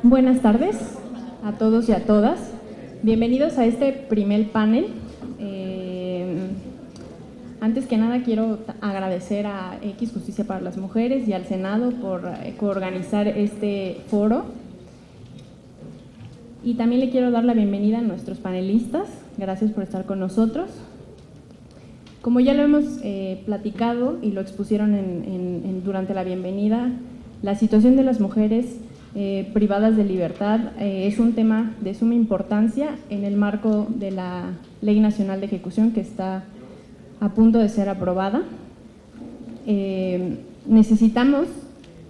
Buenas tardes a todos y a todas. Bienvenidos a este primer panel. Antes que nada quiero agradecer a X Justicia para las Mujeres y al Senado por coorganizar este foro. Y también le quiero dar la bienvenida a nuestros panelistas. Gracias por estar con nosotros. Como ya lo hemos platicado y lo expusieron durante la bienvenida, la situación de las mujeres privadas de libertad es un tema de suma importancia en el marco de la Ley Nacional de Ejecución que está a punto de ser aprobada. Necesitamos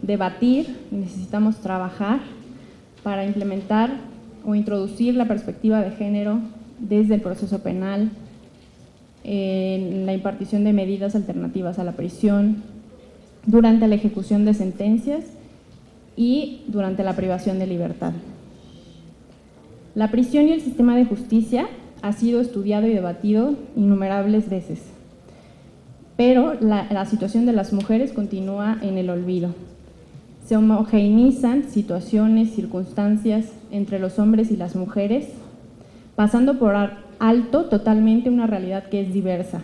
debatir, necesitamos trabajar para implementar o introducir la perspectiva de género desde el proceso penal, en la impartición de medidas alternativas a la prisión, durante la ejecución de sentencias y durante la privación de libertad. La prisión y el sistema de justicia ha sido estudiado y debatido innumerables veces, pero la situación de las mujeres continúa en el olvido. Se homogeneizan situaciones, circunstancias entre los hombres y las mujeres, pasando por alto totalmente una realidad que es diversa,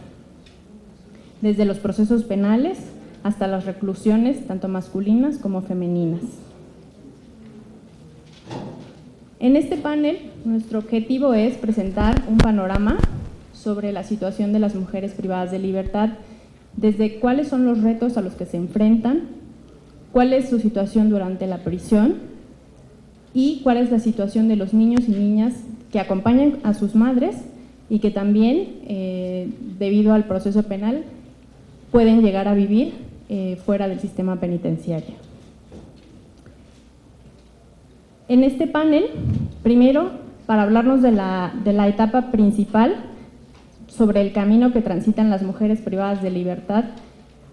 desde los procesos penales hasta las reclusiones, tanto masculinas como femeninas. En este panel, nuestro objetivo es presentar un panorama sobre la situación de las mujeres privadas de libertad, desde cuáles son los retos a los que se enfrentan, cuál es su situación durante la prisión y cuál es la situación de los niños y niñas que acompañan a sus madres y que también, debido al proceso penal, pueden llegar a vivir fuera del sistema penitenciario. En este panel, primero, para hablarnos de la etapa principal sobre el camino que transitan las mujeres privadas de libertad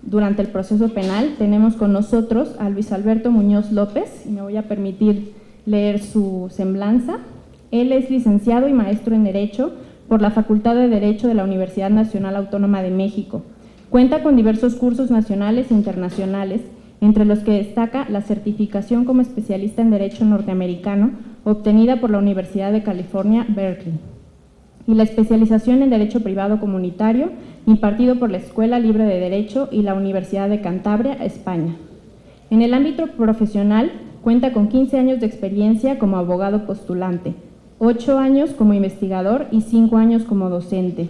durante el proceso penal, tenemos con nosotros a Luis Alberto Muñoz López, y me voy a permitir leer su semblanza. Él es licenciado y maestro en Derecho por la Facultad de Derecho de la Universidad Nacional Autónoma de México. Cuenta con diversos cursos nacionales e internacionales, entre los que destaca la certificación como especialista en Derecho Norteamericano, obtenida por la Universidad de California, Berkeley, y la especialización en Derecho Privado Comunitario, impartido por la Escuela Libre de Derecho y la Universidad de Cantabria, España. En el ámbito profesional, cuenta con 15 años de experiencia como abogado postulante, 8 años como investigador y 5 años como docente.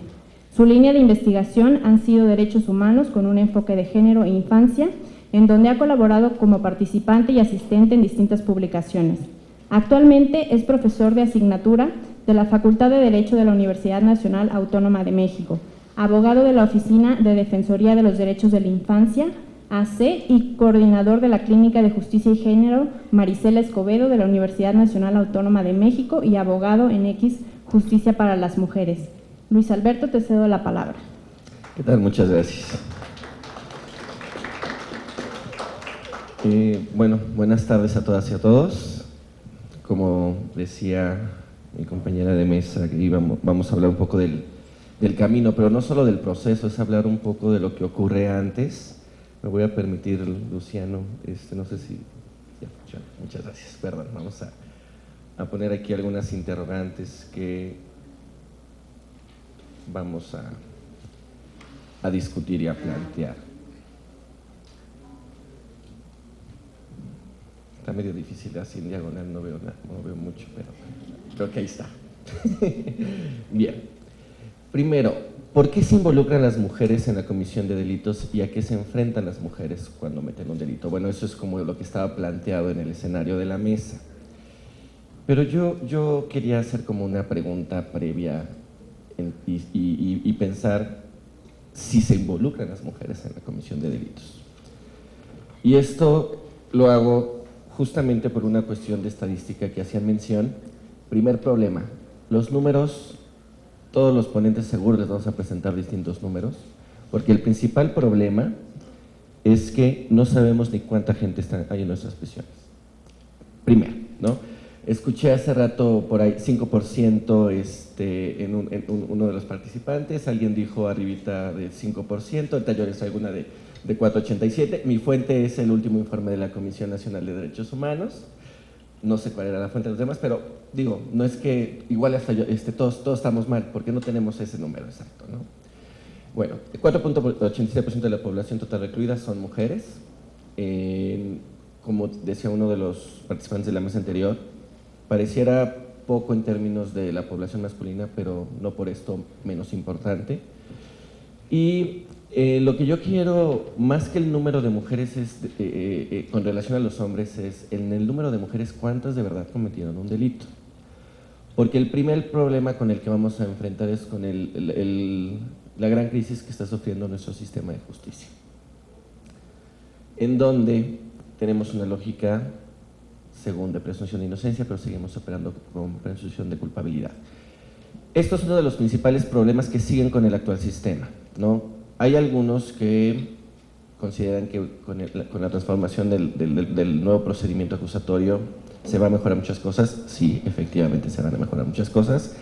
Su línea de investigación han sido derechos humanos con un enfoque de género e infancia, en donde ha colaborado como participante y asistente en distintas publicaciones. Actualmente es profesor de asignatura de la Facultad de Derecho de la Universidad Nacional Autónoma de México, abogado de la Oficina de Defensoría de los Derechos de la Infancia, AC, y coordinador de la Clínica de Justicia y Género Marisela Escobedo de la Universidad Nacional Autónoma de México y abogado en X Justicia para las Mujeres. Luis Alberto, te cedo la palabra. ¿Qué tal? Muchas gracias. Bueno, buenas tardes a todas y a todos. Como decía mi compañera de mesa, que vamos a hablar un poco del camino, pero no solo del proceso, es hablar un poco de lo que ocurre antes. Me voy a permitir, Luciano, no sé si… Ya, muchas gracias, perdón, vamos a poner aquí algunas interrogantes que vamos a discutir y a plantear. Está medio difícil así en diagonal, no veo mucho, pero creo que ahí está. Bien, primero, ¿por qué se involucran las mujeres en la comisión de delitos y a qué se enfrentan las mujeres cuando meten un delito? Bueno, eso es como lo que estaba planteado en el escenario de la mesa. Pero yo quería hacer como una pregunta previa y pensar si se involucran las mujeres en la comisión de delitos. Y esto lo hago justamente por una cuestión de estadística que hacían mención. Primer problema, los números… Todos los ponentes seguro les vamos a presentar distintos números, porque el principal problema es que no sabemos ni cuánta gente hay en nuestras prisiones. Primero, ¿no? Escuché hace rato por ahí 5% en uno de los participantes, alguien dijo arribita del 5%, ahorita yo les traigo una de 4.87. Mi fuente es el último informe de la Comisión Nacional de Derechos Humanos. No sé cuál era la fuente de los demás, pero digo, no es que igual hasta yo, todos estamos mal, porque no tenemos ese número exacto, ¿no? Bueno, 4.87% de la población total recluida son mujeres. Como decía uno de los participantes de la mesa anterior, pareciera poco en términos de la población masculina, pero no por esto menos importante. Y lo que yo quiero, más que el número de mujeres es, con relación a los hombres, es en el número de mujeres cuántas de verdad cometieron un delito. Porque el primer problema con el que vamos a enfrentar es con la gran crisis que está sufriendo nuestro sistema de justicia, en donde tenemos una lógica, según, de presunción de inocencia, pero seguimos operando con presunción de culpabilidad. Esto es uno de los principales problemas que siguen con el actual sistema, ¿no? Hay algunos que consideran que con la transformación del nuevo procedimiento acusatorio se va a mejorar muchas cosas. Sí, efectivamente se van a mejorar muchas cosas,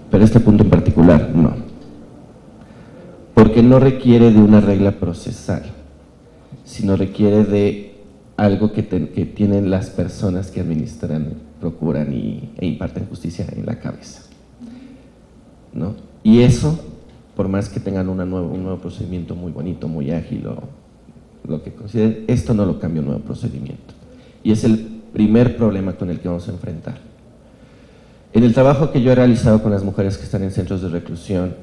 pero este punto en particular no. Porque no requiere de una regla procesal, sino requiere de algo que tienen las personas que administran, procuran e imparten justicia en la cabeza, ¿no? Y eso, por más que tengan un nuevo procedimiento muy bonito, muy ágil o lo que consideren, esto no lo cambia un nuevo procedimiento. Y es el primer problema con el que vamos a enfrentar. En el trabajo que yo he realizado con las mujeres que están en centros de reclusión,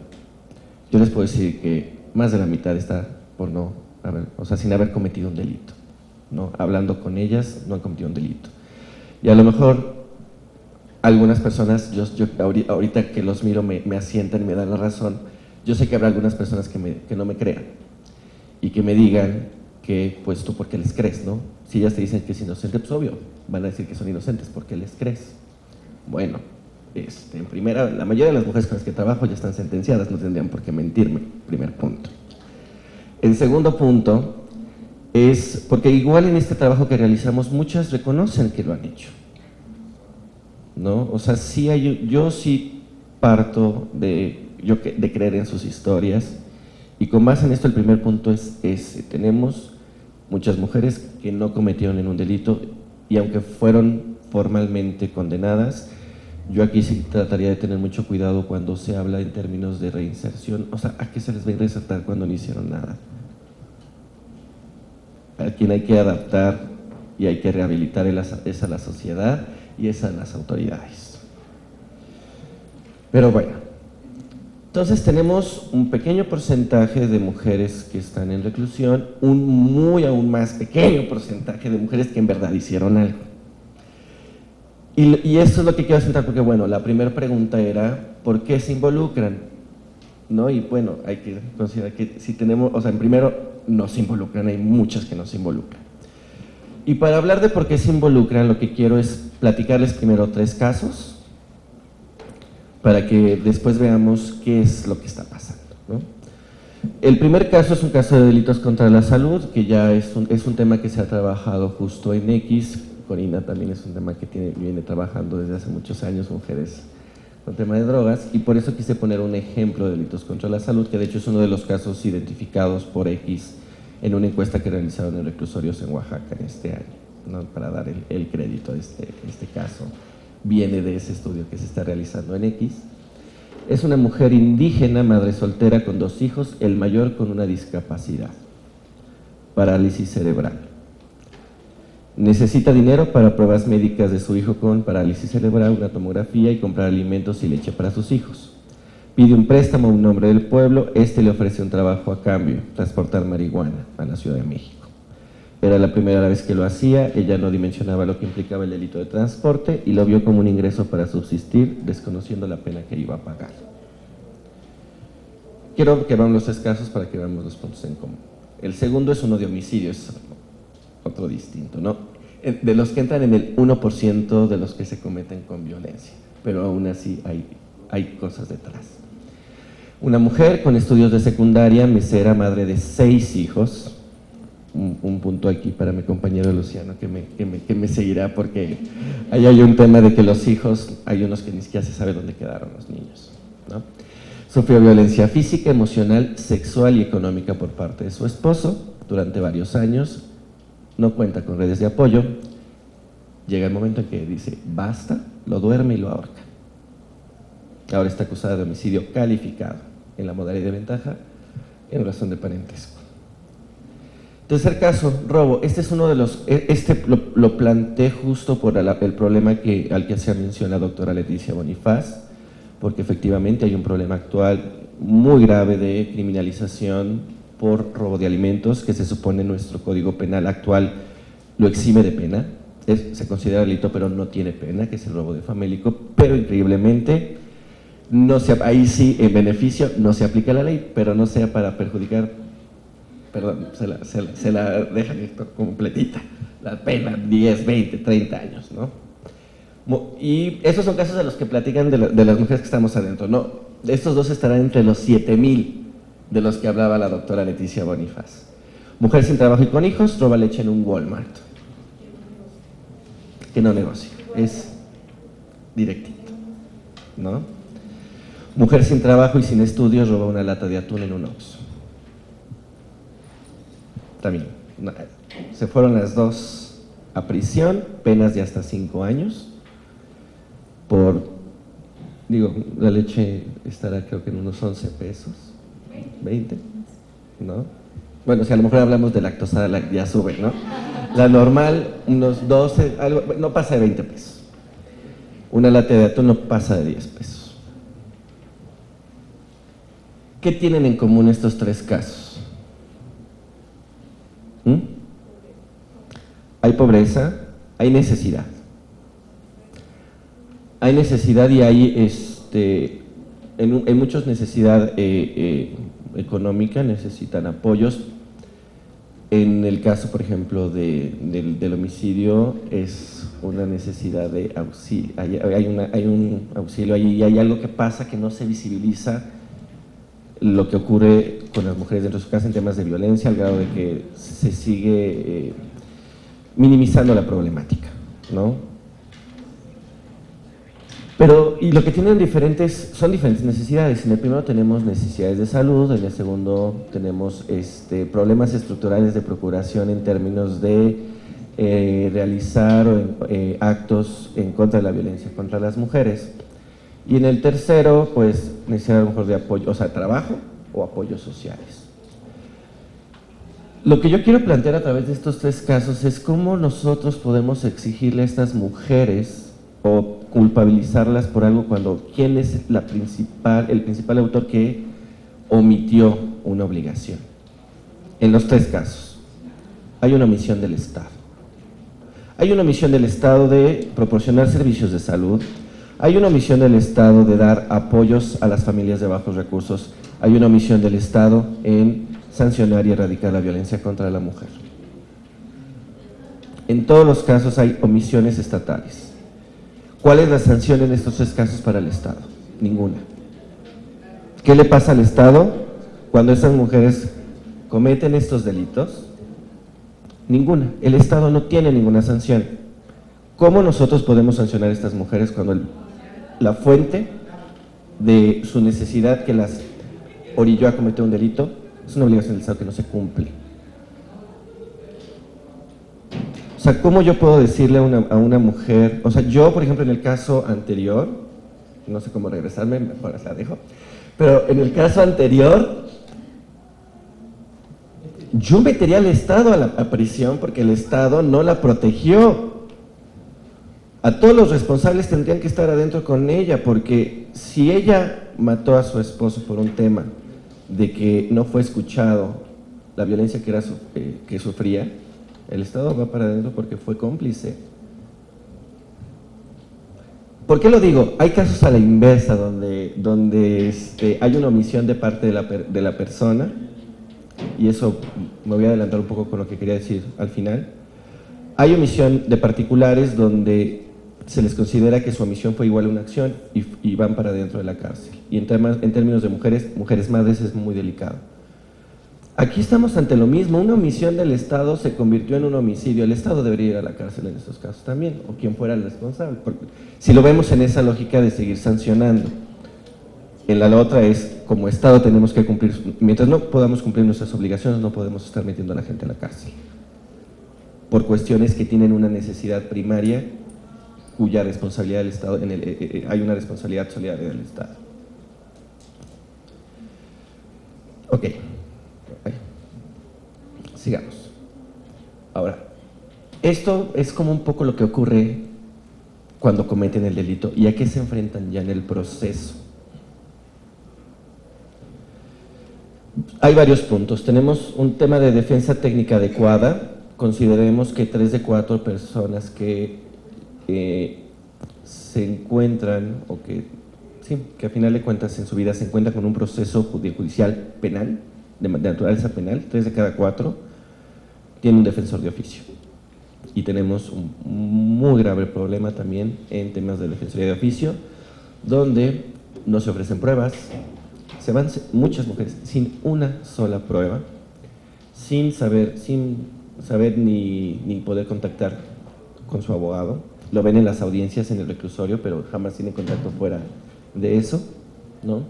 yo les puedo decir que más de la mitad está por sin haber cometido un delito, ¿no? Hablando con ellas, no han cometido un delito. Y a lo mejor algunas personas, ahorita que los miro me asientan y me dan la razón. Yo sé que habrá algunas personas que no me crean y que me digan que, pues tú, ¿por qué les crees, no? Si ellas te dicen que es inocente, pues obvio, van a decir que son inocentes, ¿por qué les crees? Bueno, en primera, la mayoría de las mujeres con las que trabajo ya están sentenciadas, no tendrían por qué mentirme, primer punto. El segundo punto es porque igual en este trabajo que realizamos, muchas reconocen que lo han hecho, ¿no? O sea, yo sí parto de creer en sus historias, y con base en esto el primer punto es ese. Tenemos muchas mujeres que no cometieron ningún delito, y aunque fueron formalmente condenadas, yo aquí sí trataría de tener mucho cuidado cuando se habla en términos de reinserción. O sea, ¿a qué se les va a reinsertar cuando no hicieron nada? A quien hay que adaptar y hay que rehabilitar es a la sociedad y es a las autoridades. Pero bueno, entonces tenemos un pequeño porcentaje de mujeres que están en reclusión, un aún más pequeño porcentaje de mujeres que en verdad hicieron algo. Y esto es lo que quiero sentar, porque bueno, la primera pregunta era, ¿por qué se involucran? ¿No? Y bueno, hay que considerar que si tenemos, o sea, en primero, no se involucran, hay muchas que no se involucran. Y para hablar de por qué se involucran, lo que quiero es platicarles primero 3 casos, para que después veamos qué es lo que está pasando, ¿no? El primer caso es un caso de delitos contra la salud, que ya es un tema que se ha trabajado justo en X. Corina también es un tema que viene trabajando desde hace muchos años, mujeres con tema de drogas, y por eso quise poner un ejemplo de delitos contra la salud, que de hecho es uno de los casos identificados por X en una encuesta que realizaron en reclusorios en Oaxaca en este año, ¿no? Para dar el crédito a este caso, viene de ese estudio que se está realizando en X. Es una mujer indígena, madre soltera con 2 hijos, el mayor con una discapacidad, parálisis cerebral. Necesita dinero para pruebas médicas de su hijo con parálisis cerebral, una tomografía y comprar alimentos y leche para sus hijos. Pide un préstamo a un hombre del pueblo, le ofrece un trabajo a cambio, transportar marihuana a la Ciudad de México. Era la primera vez que lo hacía, ella no dimensionaba lo que implicaba el delito de transporte y lo vio como un ingreso para subsistir, desconociendo la pena que iba a pagar. Quiero que veamos los 3 casos para que veamos los puntos en común. El segundo es uno de homicidio, es otro distinto, ¿no? De los que entran en el 1% de los que se cometen con violencia, pero aún así hay cosas detrás. Una mujer con estudios de secundaria, mesera, madre de 6 hijos, un punto aquí para mi compañero Luciano que me seguirá, porque ahí hay un tema de que los hijos, hay unos que ni siquiera se sabe dónde quedaron los niños, ¿no? Sufrió violencia física, emocional, sexual y económica por parte de su esposo durante varios años. No cuenta con redes de apoyo, Llega el momento en que dice, basta, lo duerme y lo ahorca. Ahora está acusada de homicidio calificado en la modalidad de ventaja en razón de parentesco. Tercer caso, robo. Este es uno de los, lo planteé justo por el problema al que hacía mención la doctora Leticia Bonifaz, porque efectivamente hay un problema actual muy grave de criminalización por robo de alimentos, que se supone nuestro Código Penal actual lo exime de pena, se considera delito pero no tiene pena, que es el robo de famélico, pero increíblemente, ahí sí, en beneficio, no se aplica la ley, pero no sea para perjudicar, perdón, se la dejan esto completita, la pena, 10, 20, 30 años, ¿no? Y esos son casos de los que platican de las mujeres que estamos adentro, ¿no? Estos dos estarán entre los 7,000 de los que hablaba la doctora Leticia Bonifaz. Mujer sin trabajo y con hijos, roba leche en un Walmart. Que no negocia, es directito, ¿no? Mujer sin trabajo y sin estudios, roba una lata de atún en un Oxxo. También, se fueron las dos a prisión, penas de hasta 5 años, la leche estará creo que en unos 11 pesos, 20, ¿no? Bueno, si a lo mejor hablamos de lactosa, ya sube, ¿no? La normal, unos 12, no pasa de 20 pesos. Una lata de atún no pasa de 10 pesos. ¿Qué tienen en común estos tres casos? Hay pobreza, hay necesidad. Hay necesidad y hay, en muchos necesidad económica, necesitan apoyos. En el caso, por ejemplo, del homicidio, es una necesidad de auxilio. Hay un auxilio, hay algo que pasa que no se visibiliza lo que ocurre con las mujeres dentro de su casa en temas de violencia, al grado de que se sigue minimizando la problemática, ¿no? Pero, y lo que tienen son diferentes necesidades. En el primero tenemos necesidades de salud, en el segundo tenemos problemas estructurales de procuración en términos de realizar actos en contra de la violencia contra las mujeres. Y en el tercero, pues, necesidad a lo mejor de apoyo, o sea, trabajo o apoyos sociales. Lo que yo quiero plantear a través de estos tres casos es cómo nosotros podemos exigirle a estas mujeres o culpabilizarlas por algo cuando ¿quién es el principal autor que omitió una obligación? En los tres casos hay una omisión del Estado. Hay una omisión del Estado de proporcionar servicios de salud, hay una omisión del Estado de dar apoyos a las familias de bajos recursos, hay una omisión del Estado en sancionar y erradicar la violencia contra la mujer. En todos los casos hay omisiones estatales. ¿Cuál es la sanción en estos tres casos para el Estado? Ninguna. ¿Qué le pasa al Estado cuando esas mujeres cometen estos delitos? Ninguna. El Estado no tiene ninguna sanción. ¿Cómo nosotros podemos sancionar a estas mujeres cuando la fuente de su necesidad que las orilló a cometer un delito es una obligación del Estado que no se cumple? O sea, ¿cómo yo puedo decirle a una mujer? O sea, yo, por ejemplo, en el caso anterior, no sé cómo regresarme, mejor la dejo, pero en el caso anterior, yo metería al Estado a prisión porque el Estado no la protegió. A todos los responsables tendrían que estar adentro con ella, porque si ella mató a su esposo por un tema de que no fue escuchado la violencia que sufría, el Estado va para adentro porque fue cómplice. ¿Por qué lo digo? Hay casos a la inversa donde hay una omisión de parte de la persona, y eso me voy a adelantar un poco con lo que quería decir al final. Hay omisión de particulares donde se les considera que su omisión fue igual a una acción y van para dentro de la cárcel. Y en términos de mujeres madres es muy delicado. Aquí estamos ante lo mismo, una omisión del Estado se convirtió en un homicidio. El Estado debería ir a la cárcel en estos casos también, o quien fuera el responsable, porque si lo vemos en esa lógica de seguir sancionando. En la otra es, como Estado tenemos que cumplir, mientras no podamos cumplir nuestras obligaciones, no podemos estar metiendo a la gente en la cárcel. por cuestiones que tienen una necesidad primaria cuya responsabilidad del Estado, hay una responsabilidad solidaria del Estado. Ok, sigamos. Ahora, esto es como un poco lo que ocurre cuando cometen el delito y a qué se enfrentan ya en el proceso. Hay varios puntos. Tenemos un tema de defensa técnica adecuada. Consideremos que 3 de 4 personas que se encuentran, o que a final de cuentas en su vida se encuentran con un proceso judicial penal, de naturaleza penal, 3 de cada 4 tienen un defensor de oficio. Y tenemos un muy grave problema también en temas de defensoría de oficio, donde no se ofrecen pruebas, se van muchas mujeres sin una sola prueba, sin saber ni poder contactar con su abogado. Lo ven en las audiencias en el reclusorio, pero jamás tienen contacto fuera de eso, ¿no?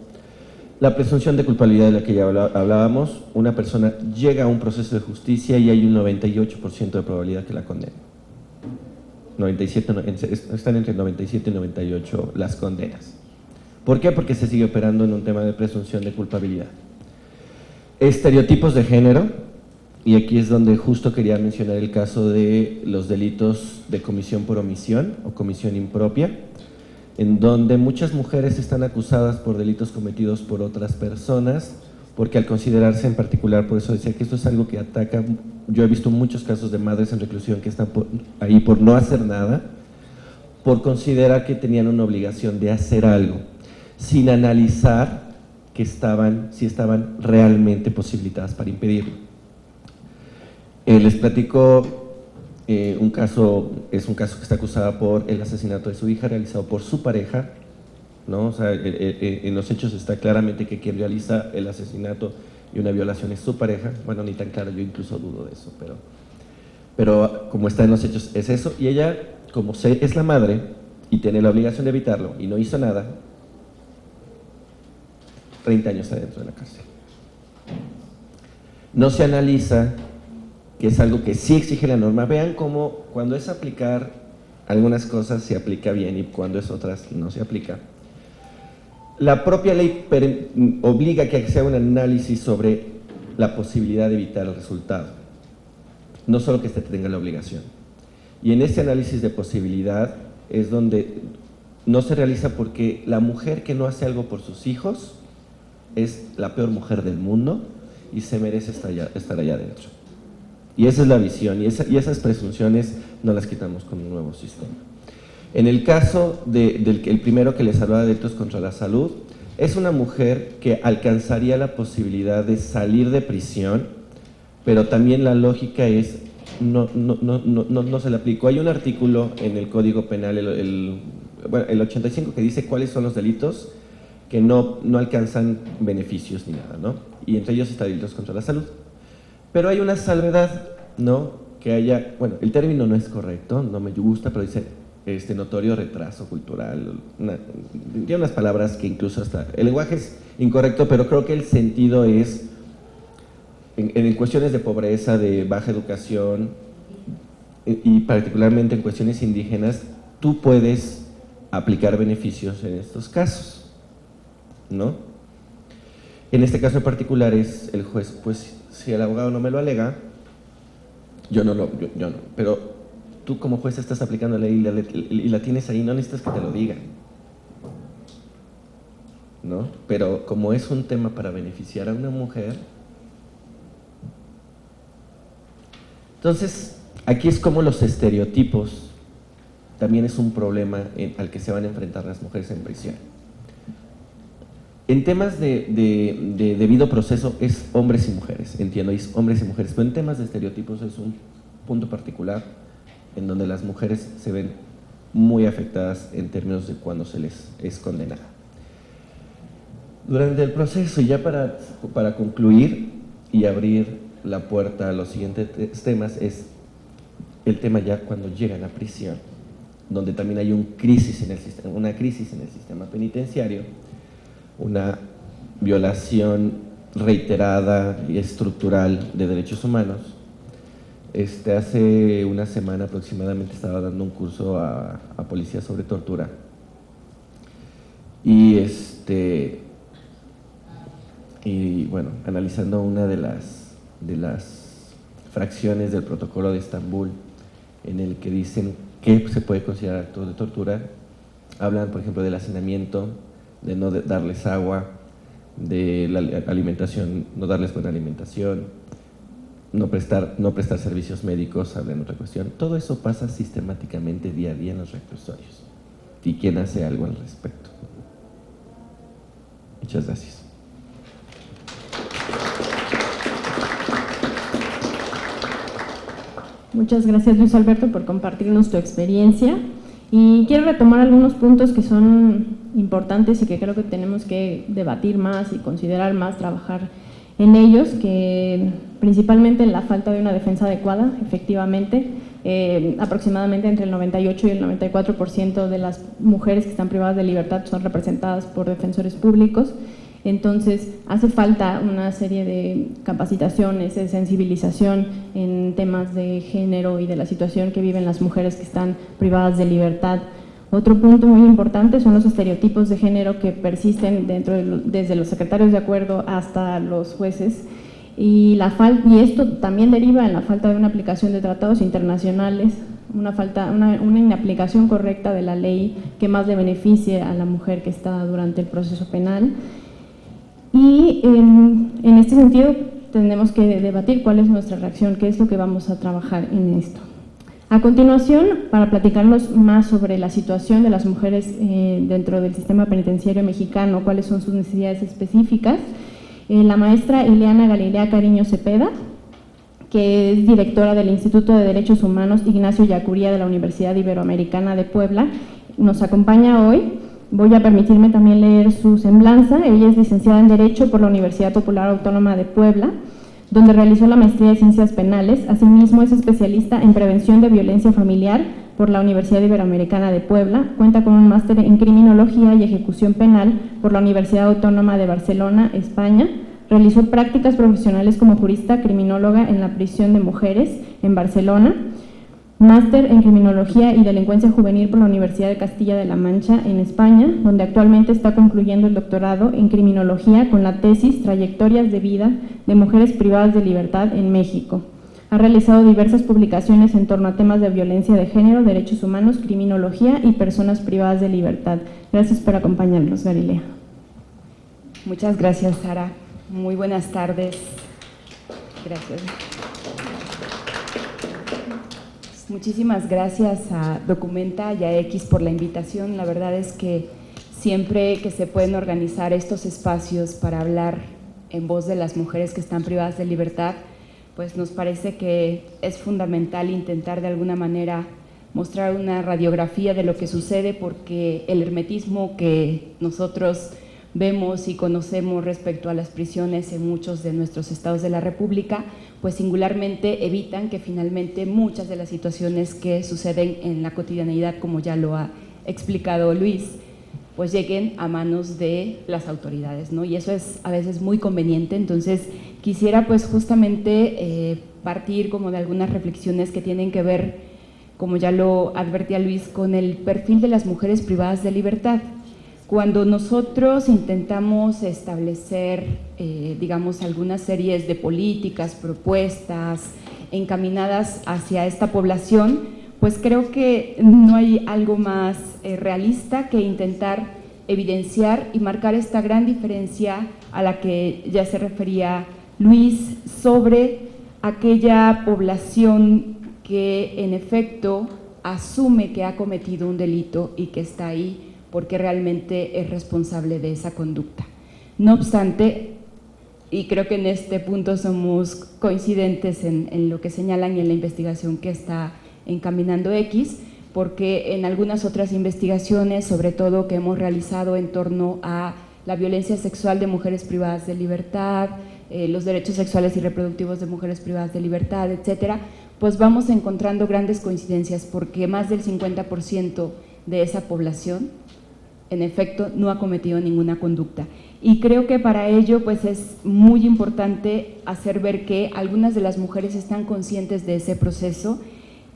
La presunción de culpabilidad de la que ya hablábamos, una persona llega a un proceso de justicia y hay un 98% de probabilidad que la condene. 97, están entre 97 y 98 las condenas. ¿Por qué? Porque se sigue operando en un tema de presunción de culpabilidad. Estereotipos de género, y aquí es donde justo quería mencionar el caso de los delitos de comisión por omisión o comisión impropia, en donde muchas mujeres están acusadas por delitos cometidos por otras personas, porque al considerarse en particular, por eso decía que esto es algo que ataca, yo he visto muchos casos de madres en reclusión que están ahí por no hacer nada, por considerar que tenían una obligación de hacer algo, sin analizar si estaban realmente posibilitadas para impedirlo. Les platico un caso que está acusada por el asesinato de su hija realizado por su pareja, ¿no? O sea, en los hechos está claramente que quien realiza el asesinato y una violación es su pareja. Bueno, ni tan claro, yo incluso dudo de eso, pero como está en los hechos es eso, y ella, como es la madre y tiene la obligación de evitarlo y no hizo nada, 30 años adentro de la cárcel. No se analiza que es algo que sí exige la norma. Vean cómo cuando es aplicar algunas cosas se aplica bien y cuando es otras no se aplica. La propia ley obliga a que se haga un análisis sobre la posibilidad de evitar el resultado, no solo que se tenga la obligación. Y en ese análisis de posibilidad es donde no se realiza, porque la mujer que no hace algo por sus hijos es la peor mujer del mundo y se merece estar allá adentro. Y esa es la visión, y esas presunciones no las quitamos con un nuevo sistema. En el caso el primero que les hablaba de delitos contra la salud, es una mujer que alcanzaría la posibilidad de salir de prisión, pero también la lógica es, no se le aplicó. Hay un artículo en el Código Penal, el 85, que dice cuáles son los delitos que no alcanzan beneficios ni nada, ¿no? Y entre ellos está delitos contra la salud. Pero hay una salvedad, ¿no? Que haya, bueno, el término no es correcto, no me gusta, pero dice notorio retraso cultural, tiene unas palabras que incluso hasta, el lenguaje es incorrecto, pero creo que el sentido es, en cuestiones de pobreza, de baja educación, y particularmente en cuestiones indígenas, tú puedes aplicar beneficios en estos casos, ¿no? En este caso en particular es el juez, pues si el abogado no me lo alega, yo no, pero tú como juez estás aplicando la ley y la tienes ahí, no necesitas que te lo digan, ¿no? Pero como es un tema para beneficiar a una mujer, entonces aquí es como los estereotipos también es un problema al que se van a enfrentar las mujeres en prisión. En temas de debido proceso es hombres y mujeres, entiendo, es hombres y mujeres, pero en temas de estereotipos es un punto particular en donde las mujeres se ven muy afectadas en términos de cuando se les es condenada. Durante el proceso, y ya para concluir y abrir la puerta a los siguientes temas, es el tema ya cuando llegan a prisión, donde también hay una crisis en el sistema penitenciario, una violación reiterada y estructural de derechos humanos, hace una semana aproximadamente estaba dando un curso a policías sobre tortura y bueno, analizando una de las fracciones del protocolo de Estambul en el que dicen que se puede considerar acto de tortura, hablan por ejemplo del hacinamiento, de no darles agua, de la alimentación, no darles buena alimentación, no prestar servicios médicos, hablan otra cuestión. Todo eso pasa sistemáticamente día a día en los reclusorios. ¿Y quién hace algo al respecto? Muchas gracias. Muchas gracias, Luis Alberto, por compartirnos tu experiencia. Y quiero retomar algunos puntos que son importantes y que creo que tenemos que debatir más y considerar más, trabajar en ellos, que principalmente la falta de una defensa adecuada, efectivamente, aproximadamente entre el 98 y el 94% de las mujeres que están privadas de libertad son representadas por defensores públicos. Entonces, hace falta una serie de capacitaciones, de sensibilización en temas de género y de la situación que viven las mujeres que están privadas de libertad. Otro punto muy importante son los estereotipos de género que persisten desde los secretarios de acuerdo hasta los jueces, y esto también deriva en la falta de una aplicación de tratados internacionales, una inaplicación correcta de la ley que más le beneficie a la mujer que está durante el proceso penal. Y en este sentido tenemos que debatir cuál es nuestra reacción, qué es lo que vamos a trabajar en esto. A continuación, para platicarnos más sobre la situación de las mujeres dentro del sistema penitenciario mexicano, cuáles son sus necesidades específicas, la maestra Ileana Galilea Cariño Cepeda, que es directora del Instituto de Derechos Humanos Ignacio Yacuría de la Universidad Iberoamericana de Puebla, nos acompaña hoy. Voy a permitirme también leer su semblanza. Ella es licenciada en Derecho por la Universidad Popular Autónoma de Puebla, donde realizó la maestría de Ciencias Penales. Asimismo, es especialista en Prevención de Violencia Familiar por la Universidad Iberoamericana de Puebla. Cuenta con un máster en Criminología y Ejecución Penal por la Universidad Autónoma de Barcelona, España. Realizó prácticas profesionales como jurista criminóloga en la prisión de mujeres en Barcelona. Máster en Criminología y Delincuencia Juvenil por la Universidad de Castilla-La Mancha en España, donde actualmente está concluyendo el doctorado en Criminología con la tesis Trayectorias de vida de mujeres privadas de libertad en México. Ha realizado diversas publicaciones en torno a temas de violencia de género, derechos humanos, criminología y personas privadas de libertad. Gracias por acompañarnos, Galilea. Muchas gracias, Sara. Muy buenas tardes. Gracias. Muchísimas gracias a Documenta y a X por la invitación. La verdad es que siempre que se pueden organizar estos espacios para hablar en voz de las mujeres que están privadas de libertad, pues nos parece que es fundamental intentar de alguna manera mostrar una radiografía de lo que sucede, porque el hermetismo que nosotros vemos y conocemos respecto a las prisiones en muchos de nuestros estados de la República, pues singularmente evitan que finalmente muchas de las situaciones que suceden en la cotidianeidad, como ya lo ha explicado Luis, pues lleguen a manos de las autoridades, ¿no? Y eso es a veces muy conveniente. Entonces quisiera pues justamente partir como de algunas reflexiones que tienen que ver, como ya lo advertía Luis, con el perfil de las mujeres privadas de libertad. Cuando nosotros intentamos establecer, digamos, algunas series de políticas, propuestas encaminadas hacia esta población, pues creo que no hay algo más realista que intentar evidenciar y marcar esta gran diferencia a la que ya se refería Luis sobre aquella población que en efecto asume que ha cometido un delito y que está ahí porque realmente es responsable de esa conducta. No obstante, y creo que en este punto somos coincidentes en lo que señalan y en la investigación que está encaminando X, porque en algunas otras investigaciones, sobre todo que hemos realizado en torno a la violencia sexual de mujeres privadas de libertad, los derechos sexuales y reproductivos de mujeres privadas de libertad, etcétera, pues vamos encontrando grandes coincidencias, porque más del 50% de esa población en efecto, no ha cometido ninguna conducta. Y creo que para ello pues es muy importante hacer ver que algunas de las mujeres están conscientes de ese proceso,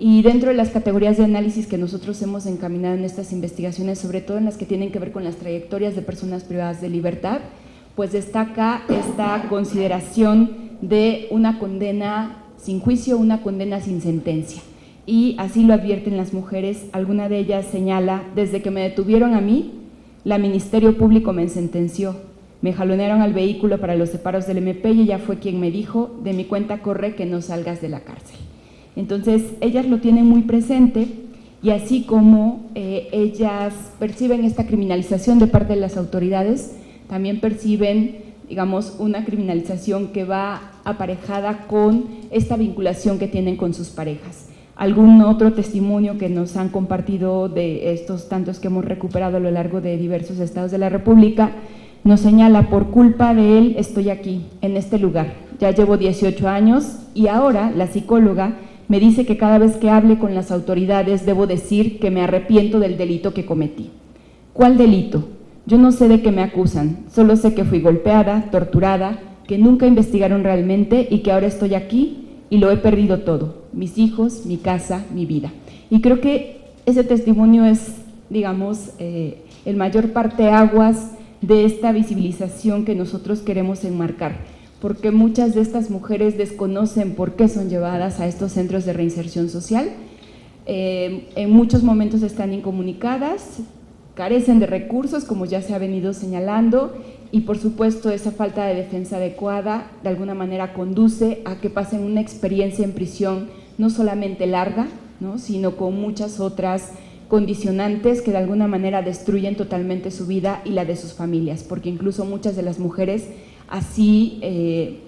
y dentro de las categorías de análisis que nosotros hemos encaminado en estas investigaciones, sobre todo en las que tienen que ver con las trayectorias de personas privadas de libertad, pues destaca esta consideración de una condena sin juicio, una condena sin sentencia. Y así lo advierten las mujeres. Alguna de ellas señala: desde que me detuvieron a mí, la Ministerio Público me sentenció, me jalonearon al vehículo para los separos del MP y ella fue quien me dijo: de mi cuenta corre que no salgas de la cárcel. Entonces, ellas lo tienen muy presente, y así como ellas perciben esta criminalización de parte de las autoridades, también perciben, digamos, una criminalización que va aparejada con esta vinculación que tienen con sus parejas. Algún otro testimonio que nos han compartido de estos tantos que hemos recuperado a lo largo de diversos estados de la República nos señala: por culpa de él estoy aquí, en este lugar, ya llevo 18 años y ahora la psicóloga me dice que cada vez que hable con las autoridades debo decir que me arrepiento del delito que cometí. ¿Cuál delito? Yo no sé de qué me acusan, solo sé que fui golpeada, torturada, que nunca investigaron realmente y que ahora estoy aquí y lo he perdido todo, mis hijos, mi casa, mi vida. Y creo que ese testimonio es, digamos, el mayor parteaguas de esta visibilización que nosotros queremos enmarcar, porque muchas de estas mujeres desconocen por qué son llevadas a estos centros de reinserción social. En muchos momentos están incomunicadas, carecen de recursos, como ya se ha venido señalando, y por supuesto esa falta de defensa adecuada de alguna manera conduce a que pasen una experiencia en prisión no solamente larga, ¿no?, sino con muchas otras condicionantes que de alguna manera destruyen totalmente su vida y la de sus familias, porque incluso muchas de las mujeres así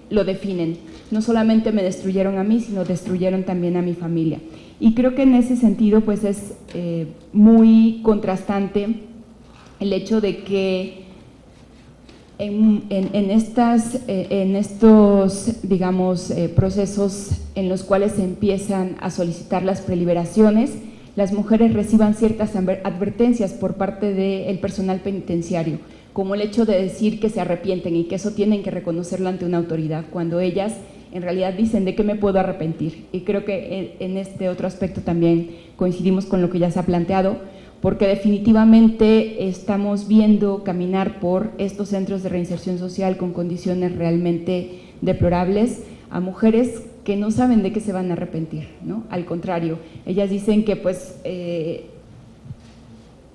lo definen: no solamente me destruyeron a mí, sino destruyeron también a mi familia. Y creo que en ese sentido pues es muy contrastante el hecho de que en estos, digamos, procesos en los cuales se empiezan a solicitar las preliberaciones, las mujeres reciban ciertas advertencias por parte del personal penitenciario, como el hecho de decir que se arrepienten y que eso tienen que reconocerlo ante una autoridad, cuando ellas en realidad dicen: ¿de qué me puedo arrepentir? Y creo que en este otro aspecto también coincidimos con lo que ya se ha planteado, porque definitivamente estamos viendo caminar por estos centros de reinserción social con condiciones realmente deplorables a mujeres que no saben de qué se van a arrepentir, ¿no? Al contrario, ellas dicen que pues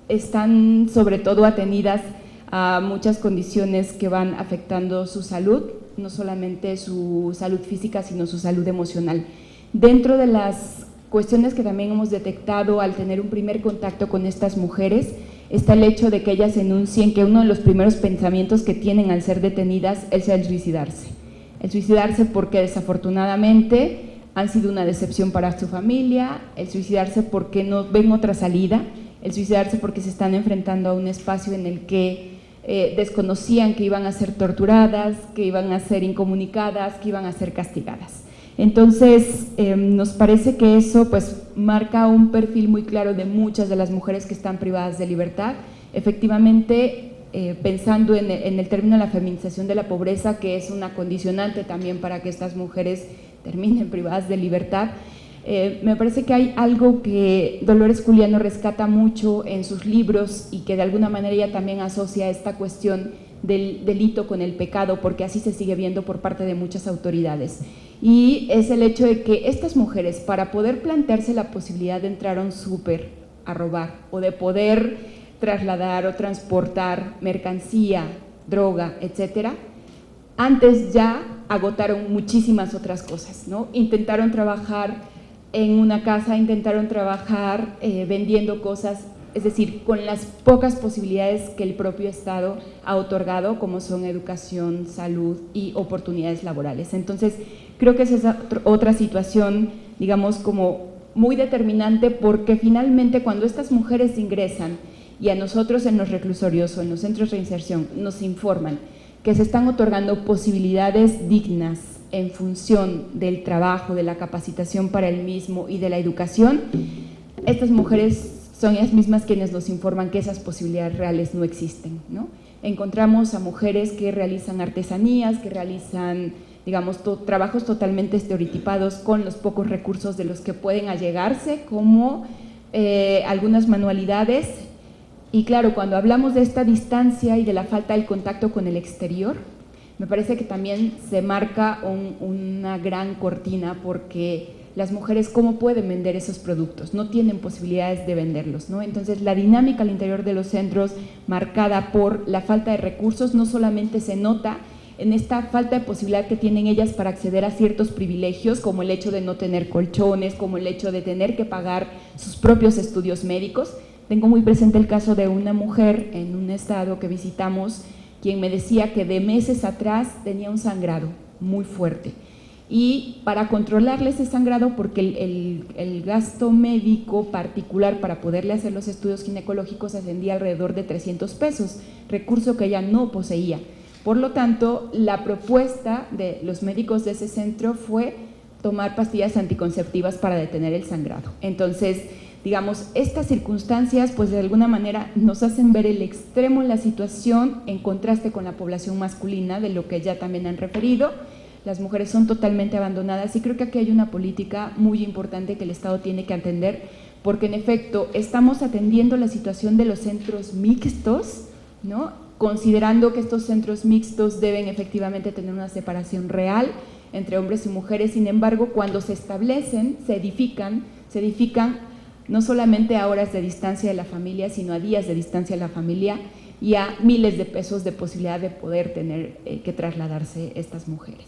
están sobre todo atenidas a muchas condiciones que van afectando su salud, no solamente su salud física, sino su salud emocional. Dentro de las cuestiones que también hemos detectado al tener un primer contacto con estas mujeres, está el hecho de que ellas enuncien que uno de los primeros pensamientos que tienen al ser detenidas es el suicidarse. El suicidarse porque desafortunadamente han sido una decepción para su familia, el suicidarse porque no ven otra salida, el suicidarse porque se están enfrentando a un espacio en el que desconocían que iban a ser torturadas, que iban a ser incomunicadas, que iban a ser castigadas. Entonces, nos parece que eso pues marca un perfil muy claro de muchas de las mujeres que están privadas de libertad. Efectivamente, pensando en el término de la feminización de la pobreza, que es una condicionante también para que estas mujeres terminen privadas de libertad, me parece que hay algo que Dolores Juliano rescata mucho en sus libros y que de alguna manera ella también asocia esta cuestión del delito con el pecado, porque así se sigue viendo por parte de muchas autoridades, y es el hecho de que estas mujeres, para poder plantearse la posibilidad de entrar a un súper a robar o de poder trasladar o transportar mercancía, droga, etcétera, antes ya agotaron muchísimas otras cosas, ¿no? Intentaron trabajar en una casa, intentaron trabajar vendiendo cosas, es decir, con las pocas posibilidades que el propio Estado ha otorgado, como son educación, salud y oportunidades laborales. Entonces, creo que esa es otra situación, digamos, como muy determinante, porque finalmente cuando estas mujeres ingresan y a nosotros en los reclusorios o en los centros de reinserción nos informan que se están otorgando posibilidades dignas en función del trabajo, de la capacitación para el mismo y de la educación, estas mujeres son ellas mismas quienes nos informan que esas posibilidades reales no existen, ¿no? Encontramos a mujeres que realizan artesanías, que realizan, digamos, trabajos totalmente estereotipados con los pocos recursos de los que pueden allegarse, como algunas manualidades. Y claro, cuando hablamos de esta distancia y de la falta del contacto con el exterior, me parece que también se marca una gran cortina, porque las mujeres, ¿cómo pueden vender esos productos? No tienen posibilidades de venderlos, ¿no? Entonces, la dinámica al interior de los centros, marcada por la falta de recursos, no solamente se nota en esta falta de posibilidad que tienen ellas para acceder a ciertos privilegios, como el hecho de no tener colchones, como el hecho de tener que pagar sus propios estudios médicos. Tengo muy presente el caso de una mujer en un estado que visitamos, quien me decía que de meses atrás tenía un sangrado muy fuerte. Y para controlarle ese sangrado, porque el gasto médico particular para poderle hacer los estudios ginecológicos ascendía alrededor de 300 pesos, recurso que ella no poseía. Por lo tanto, la propuesta de los médicos de ese centro fue tomar pastillas anticonceptivas para detener el sangrado. Entonces, digamos, estas circunstancias pues de alguna manera nos hacen ver el extremo en la situación en contraste con la población masculina, de lo que ya también han referido. Las mujeres son totalmente abandonadas y creo que aquí hay una política muy importante que el Estado tiene que atender, porque en efecto estamos atendiendo la situación de los centros mixtos, ¿no? Considerando que estos centros mixtos deben efectivamente tener una separación real entre hombres y mujeres. Sin embargo, cuando se establecen, se edifican no solamente a horas de distancia de la familia, sino a días de distancia de la familia y a miles de pesos de posibilidad de poder tener que trasladarse estas mujeres.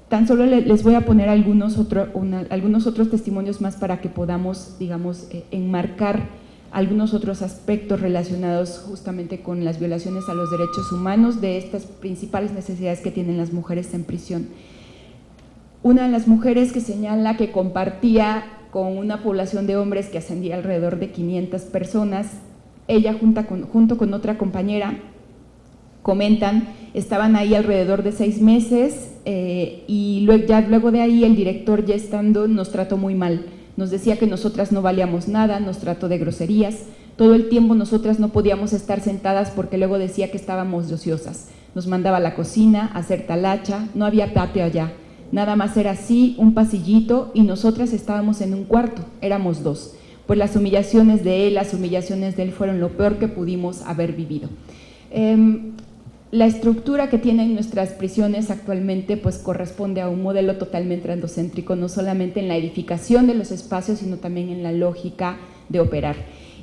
Tan solo les voy a poner algunos otros testimonios más para que podamos, digamos, enmarcar algunos otros aspectos relacionados justamente con las violaciones a los derechos humanos, de estas principales necesidades que tienen las mujeres en prisión. Una de las mujeres que señala que compartía con una población de hombres que ascendía alrededor de 500 personas, ella junto con otra compañera, comentan, estaban ahí alrededor de 6 meses y luego de ahí el director, ya estando, nos trató muy mal. Nos decía que nosotras no valíamos nada, nos trató de groserías. Todo el tiempo nosotras no podíamos estar sentadas porque luego decía que estábamos de ociosas. Nos mandaba a la cocina a hacer talacha, no había patio allá. Nada más era así, un pasillito, y nosotras estábamos en un cuarto, éramos 2. Pues las humillaciones de él fueron lo peor que pudimos haber vivido. La estructura que tienen nuestras prisiones actualmente pues corresponde a un modelo totalmente androcéntrico, no solamente en la edificación de los espacios, sino también en la lógica de operar.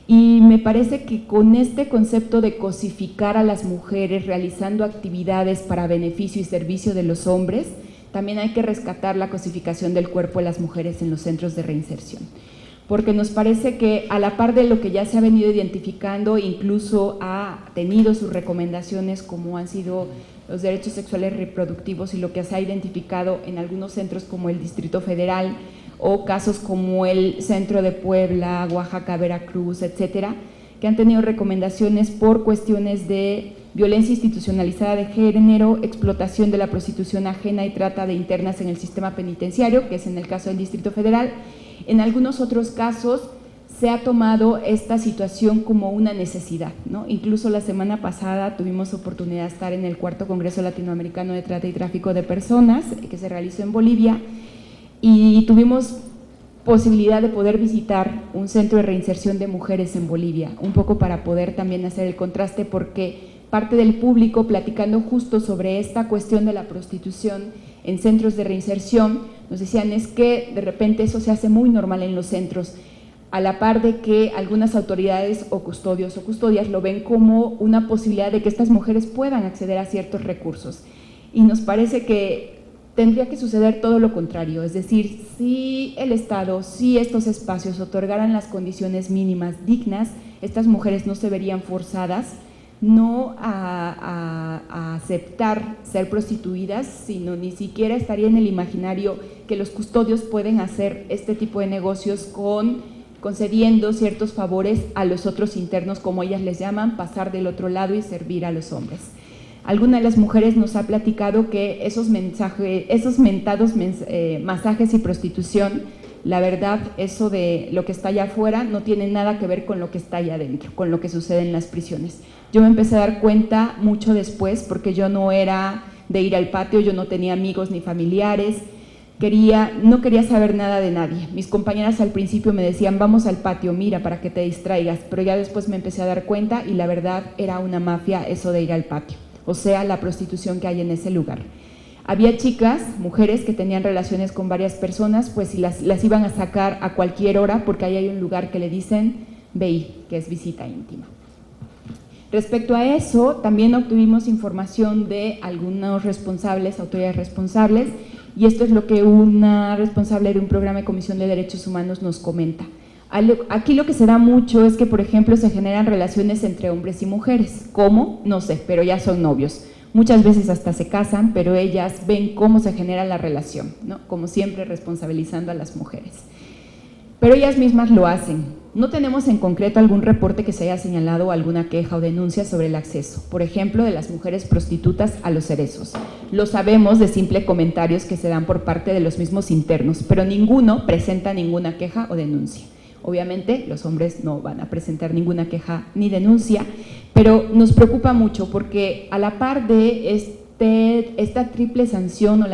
Y me parece que con este concepto de cosificar a las mujeres realizando actividades para beneficio y servicio de los hombres, también hay que rescatar la cosificación del cuerpo de las mujeres en los centros de reinserción. Porque nos parece que a la par de lo que ya se ha venido identificando, incluso ha tenido sus recomendaciones como han sido los derechos sexuales reproductivos y lo que se ha identificado en algunos centros como el Distrito Federal o casos como el Centro de Puebla, Oaxaca, Veracruz, etcétera, que han tenido recomendaciones por cuestiones de violencia institucionalizada de género, explotación de la prostitución ajena y trata de internas en el sistema penitenciario, que es en el caso del Distrito Federal. En algunos otros casos se ha tomado esta situación como una necesidad, ¿no? Incluso la semana pasada tuvimos oportunidad de estar en el 4º Congreso Latinoamericano de Trata y Tráfico de Personas, que se realizó en Bolivia, y tuvimos posibilidad de poder visitar un centro de reinserción de mujeres en Bolivia, un poco para poder también hacer el contraste, porque parte del público, platicando justo sobre esta cuestión de la prostitución en centros de reinserción, nos decían es que de repente eso se hace muy normal en los centros, a la par de que algunas autoridades o custodios o custodias lo ven como una posibilidad de que estas mujeres puedan acceder a ciertos recursos. Y nos parece que tendría que suceder todo lo contrario, es decir, si el Estado, si estos espacios otorgaran las condiciones mínimas dignas, estas mujeres no se verían forzadas no a aceptar ser prostituidas, sino ni siquiera estaría en el imaginario que los custodios pueden hacer este tipo de negocios concediendo ciertos favores a los otros internos, como ellas les llaman, pasar del otro lado y servir a los hombres. Alguna de las mujeres nos ha platicado que esos mentados masajes y prostitución la verdad, eso de lo que está allá afuera no tiene nada que ver con lo que está allá adentro, con lo que sucede en las prisiones. Yo me empecé a dar cuenta mucho después, porque yo no era de ir al patio, yo no tenía amigos ni familiares, no quería saber nada de nadie. Mis compañeras al principio me decían, vamos al patio, mira, para que te distraigas, pero ya después me empecé a dar cuenta y la verdad era una mafia eso de ir al patio, o sea, la prostitución que hay en ese lugar. Había chicas, mujeres que tenían relaciones con varias personas, pues y las iban a sacar a cualquier hora, porque ahí hay un lugar que le dicen VI, que es visita íntima. Respecto a eso, también obtuvimos información de algunos responsables, autoridades responsables, y esto es lo que una responsable de un programa de Comisión de Derechos Humanos nos comenta. Aquí lo que se da mucho es que, por ejemplo, se generan relaciones entre hombres y mujeres. ¿Cómo? No sé, pero ya son novios. Muchas veces hasta se casan, pero ellas ven cómo se genera la relación, ¿no? Como siempre responsabilizando a las mujeres. Pero ellas mismas lo hacen. No tenemos en concreto algún reporte que se haya señalado alguna queja o denuncia sobre el acceso, por ejemplo, de las mujeres prostitutas a los cerezos. Lo sabemos de simples comentarios que se dan por parte de los mismos internos, pero ninguno presenta ninguna queja o denuncia. Obviamente los hombres no van a presentar ninguna queja ni denuncia, pero nos preocupa mucho porque a la par de esta triple sanción o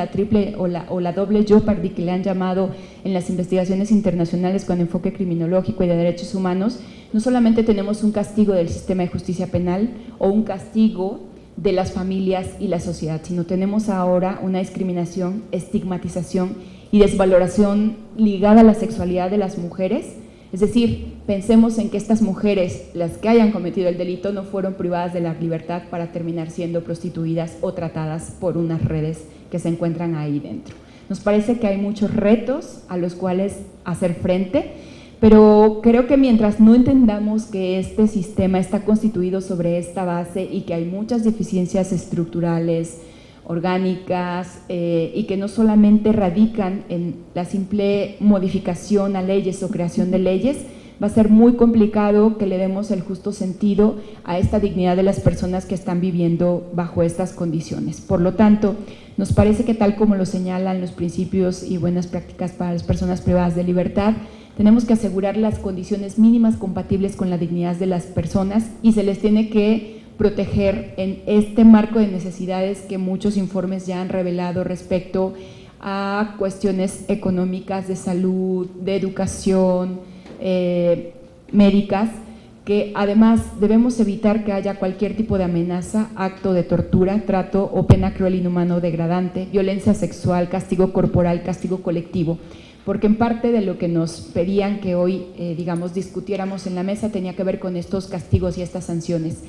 la doble jeopardy que le han llamado en las investigaciones internacionales con enfoque criminológico y de derechos humanos, no solamente tenemos un castigo del sistema de justicia penal o un castigo de las familias y la sociedad, sino tenemos ahora una discriminación, estigmatización y desvaloración ligada a la sexualidad de las mujeres. Es decir, pensemos en que estas mujeres, las que hayan cometido el delito, no fueron privadas de la libertad para terminar siendo prostituidas o tratadas por unas redes que se encuentran ahí dentro. Nos parece que hay muchos retos a los cuales hacer frente, pero creo que mientras no entendamos que este sistema está constituido sobre esta base y que hay muchas deficiencias estructurales, orgánicas y que no solamente radican en la simple modificación a leyes o creación de leyes, va a ser muy complicado que le demos el justo sentido a esta dignidad de las personas que están viviendo bajo estas condiciones. Por lo tanto, nos parece que tal como lo señalan los principios y buenas prácticas para las personas privadas de libertad, tenemos que asegurar las condiciones mínimas compatibles con la dignidad de las personas y se les tiene que proteger en este marco de necesidades que muchos informes ya han revelado respecto a cuestiones económicas, de salud, de educación, médicas, que además debemos evitar que haya cualquier tipo de amenaza, acto de tortura, trato o pena cruel, inhumano o degradante, violencia sexual, castigo corporal, castigo colectivo, porque en parte de lo que nos pedían que hoy, discutiéramos en la mesa tenía que ver con estos castigos y estas sanciones.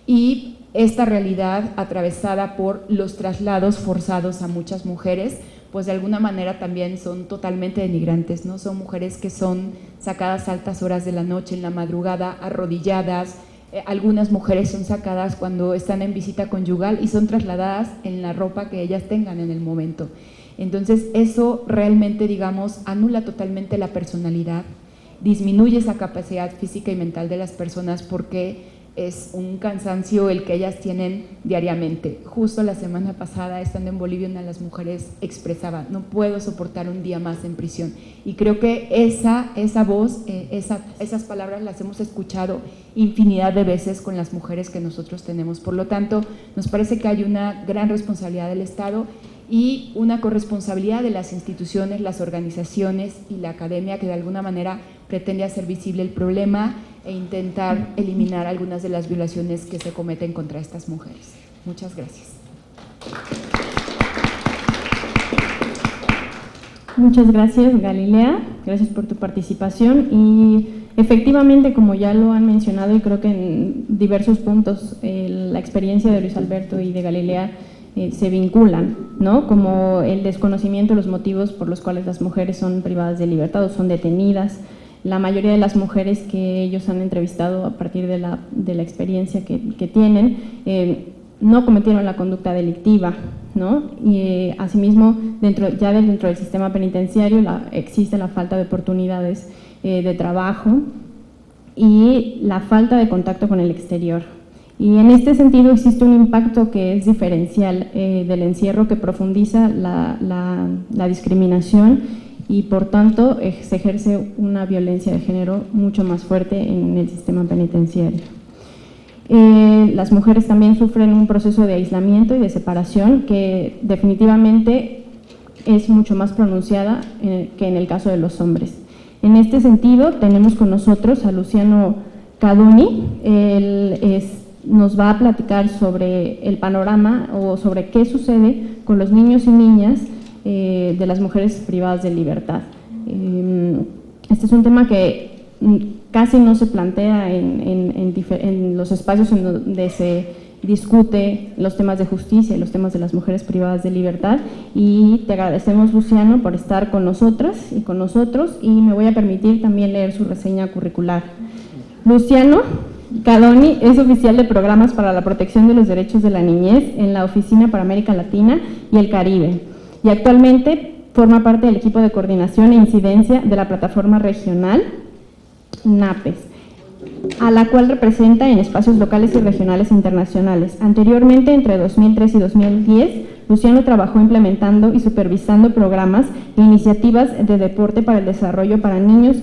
Y esta realidad atravesada por los traslados forzados a muchas mujeres, pues de alguna manera también son totalmente denigrantes, ¿no? Son mujeres que son sacadas a altas horas de la noche, en la madrugada, arrodilladas, algunas mujeres son sacadas cuando están en visita conyugal y son trasladadas en la ropa que ellas tengan en el momento. Entonces eso realmente, anula totalmente la personalidad, disminuye esa capacidad física y mental de las personas porque es un cansancio el que ellas tienen diariamente. Justo la semana pasada, estando en Bolivia, una de las mujeres expresaba, no puedo soportar un día más en prisión. Y creo que esa voz, esas palabras las hemos escuchado infinidad de veces con las mujeres que nosotros tenemos. Por lo tanto, nos parece que hay una gran responsabilidad del Estado y una corresponsabilidad de las instituciones, las organizaciones y la academia que de alguna manera pretende hacer visible el problema e intentar eliminar algunas de las violaciones que se cometen contra estas mujeres. Muchas gracias. Muchas gracias, Galilea. Gracias por tu participación. Y efectivamente, como ya lo han mencionado y creo que en diversos puntos, la experiencia de Luis Alberto y de Galilea se vinculan, ¿no? Como el desconocimiento de los motivos por los cuales las mujeres son privadas de libertad o son detenidas. La mayoría de las mujeres que ellos han entrevistado a partir de la experiencia que tienen no cometieron la conducta delictiva, ¿no? Y asimismo, dentro del sistema penitenciario existe la falta de oportunidades de trabajo y la falta de contacto con el exterior. Y en este sentido existe un impacto que es diferencial del encierro, que profundiza la discriminación y por tanto se ejerce una violencia de género mucho más fuerte en el sistema penitenciario. Las mujeres también sufren un proceso de aislamiento y de separación que definitivamente es mucho más pronunciada que en el caso de los hombres. En este sentido, tenemos con nosotros a Luciano Cadoni. Él nos va a platicar sobre el panorama o sobre qué sucede con los niños y niñas de las mujeres privadas de libertad. Este es un tema que casi no se plantea en los espacios en donde se discute los temas de justicia y los temas de las mujeres privadas de libertad, y te agradecemos, Luciano, por estar con nosotras y con nosotros, y me voy a permitir también leer su reseña curricular. Luciano Cadoni es oficial de programas para la protección de los derechos de la niñez en la Oficina para América Latina y el Caribe, y actualmente forma parte del equipo de coordinación e incidencia de la plataforma regional NAPES, a la cual representa en espacios locales y regionales e internacionales. Anteriormente, entre 2003 y 2010, Luciano trabajó implementando y supervisando programas e iniciativas de deporte para el desarrollo para niños,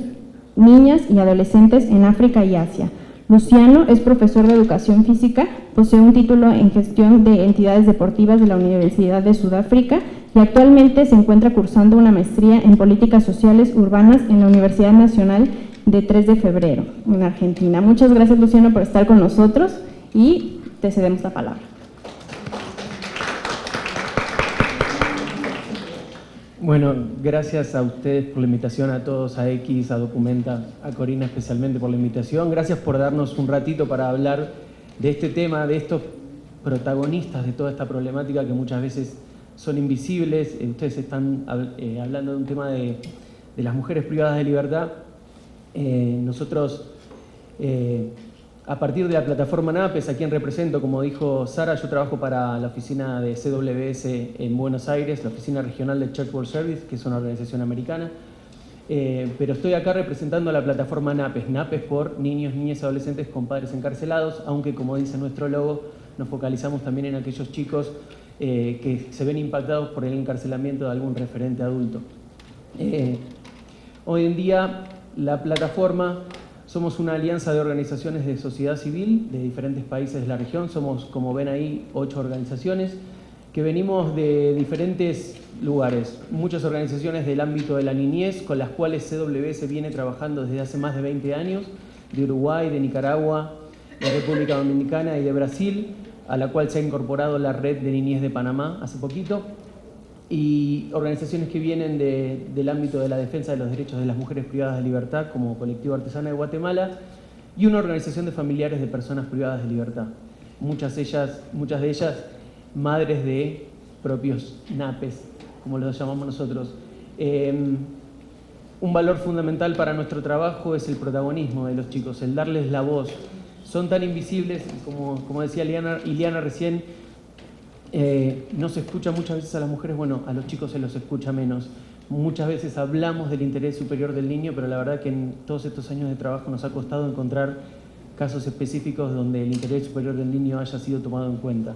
niñas y adolescentes en África y Asia. Luciano es profesor de educación física, posee un título en gestión de entidades deportivas de la Universidad de Sudáfrica y actualmente se encuentra cursando una maestría en políticas sociales urbanas en la Universidad Nacional de 3 de febrero, en Argentina. Muchas gracias, Luciano, por estar con nosotros y te cedemos la palabra. Bueno, gracias a ustedes por la invitación, a todos, a X, a Documenta, a Corina especialmente por la invitación. Gracias por darnos un ratito para hablar de este tema, de estos protagonistas de toda esta problemática que muchas veces son invisibles. Ustedes están hablando de un tema de las mujeres privadas de libertad. Nosotros, a partir de la plataforma NAPES, a quien represento, como dijo Sara, yo trabajo para la oficina de CWS en Buenos Aires, la oficina regional de Church World Service, que es una organización americana, pero estoy acá representando a la plataforma NAPES, NAPES por niños, niñas y adolescentes con padres encarcelados, aunque, como dice nuestro logo, nos focalizamos también en aquellos chicos que se ven impactados por el encarcelamiento de algún referente adulto. Hoy en día, la plataforma, somos una alianza de organizaciones de sociedad civil de diferentes países de la región. Somos, como ven ahí, 8 organizaciones que venimos de diferentes lugares. Muchas organizaciones del ámbito de la niñez, con las cuales CWS viene trabajando desde hace más de 20 años, de Uruguay, de Nicaragua, de República Dominicana y de Brasil, a la cual se ha incorporado la Red de Niñez de Panamá hace poquito. Y organizaciones que vienen del ámbito de la defensa de los derechos de las mujeres privadas de libertad, como Colectivo Artesana de Guatemala, y una organización de familiares de personas privadas de libertad. Muchas de ellas madres de propios NAPES, como los llamamos nosotros. Un valor fundamental para nuestro trabajo es el protagonismo de los chicos, el darles la voz. Son tan invisibles, como decía Iliana recién, no se escucha muchas veces a las mujeres, bueno, a los chicos se los escucha menos. Muchas veces hablamos del interés superior del niño, pero la verdad que en todos estos años de trabajo nos ha costado encontrar casos específicos donde el interés superior del niño haya sido tomado en cuenta.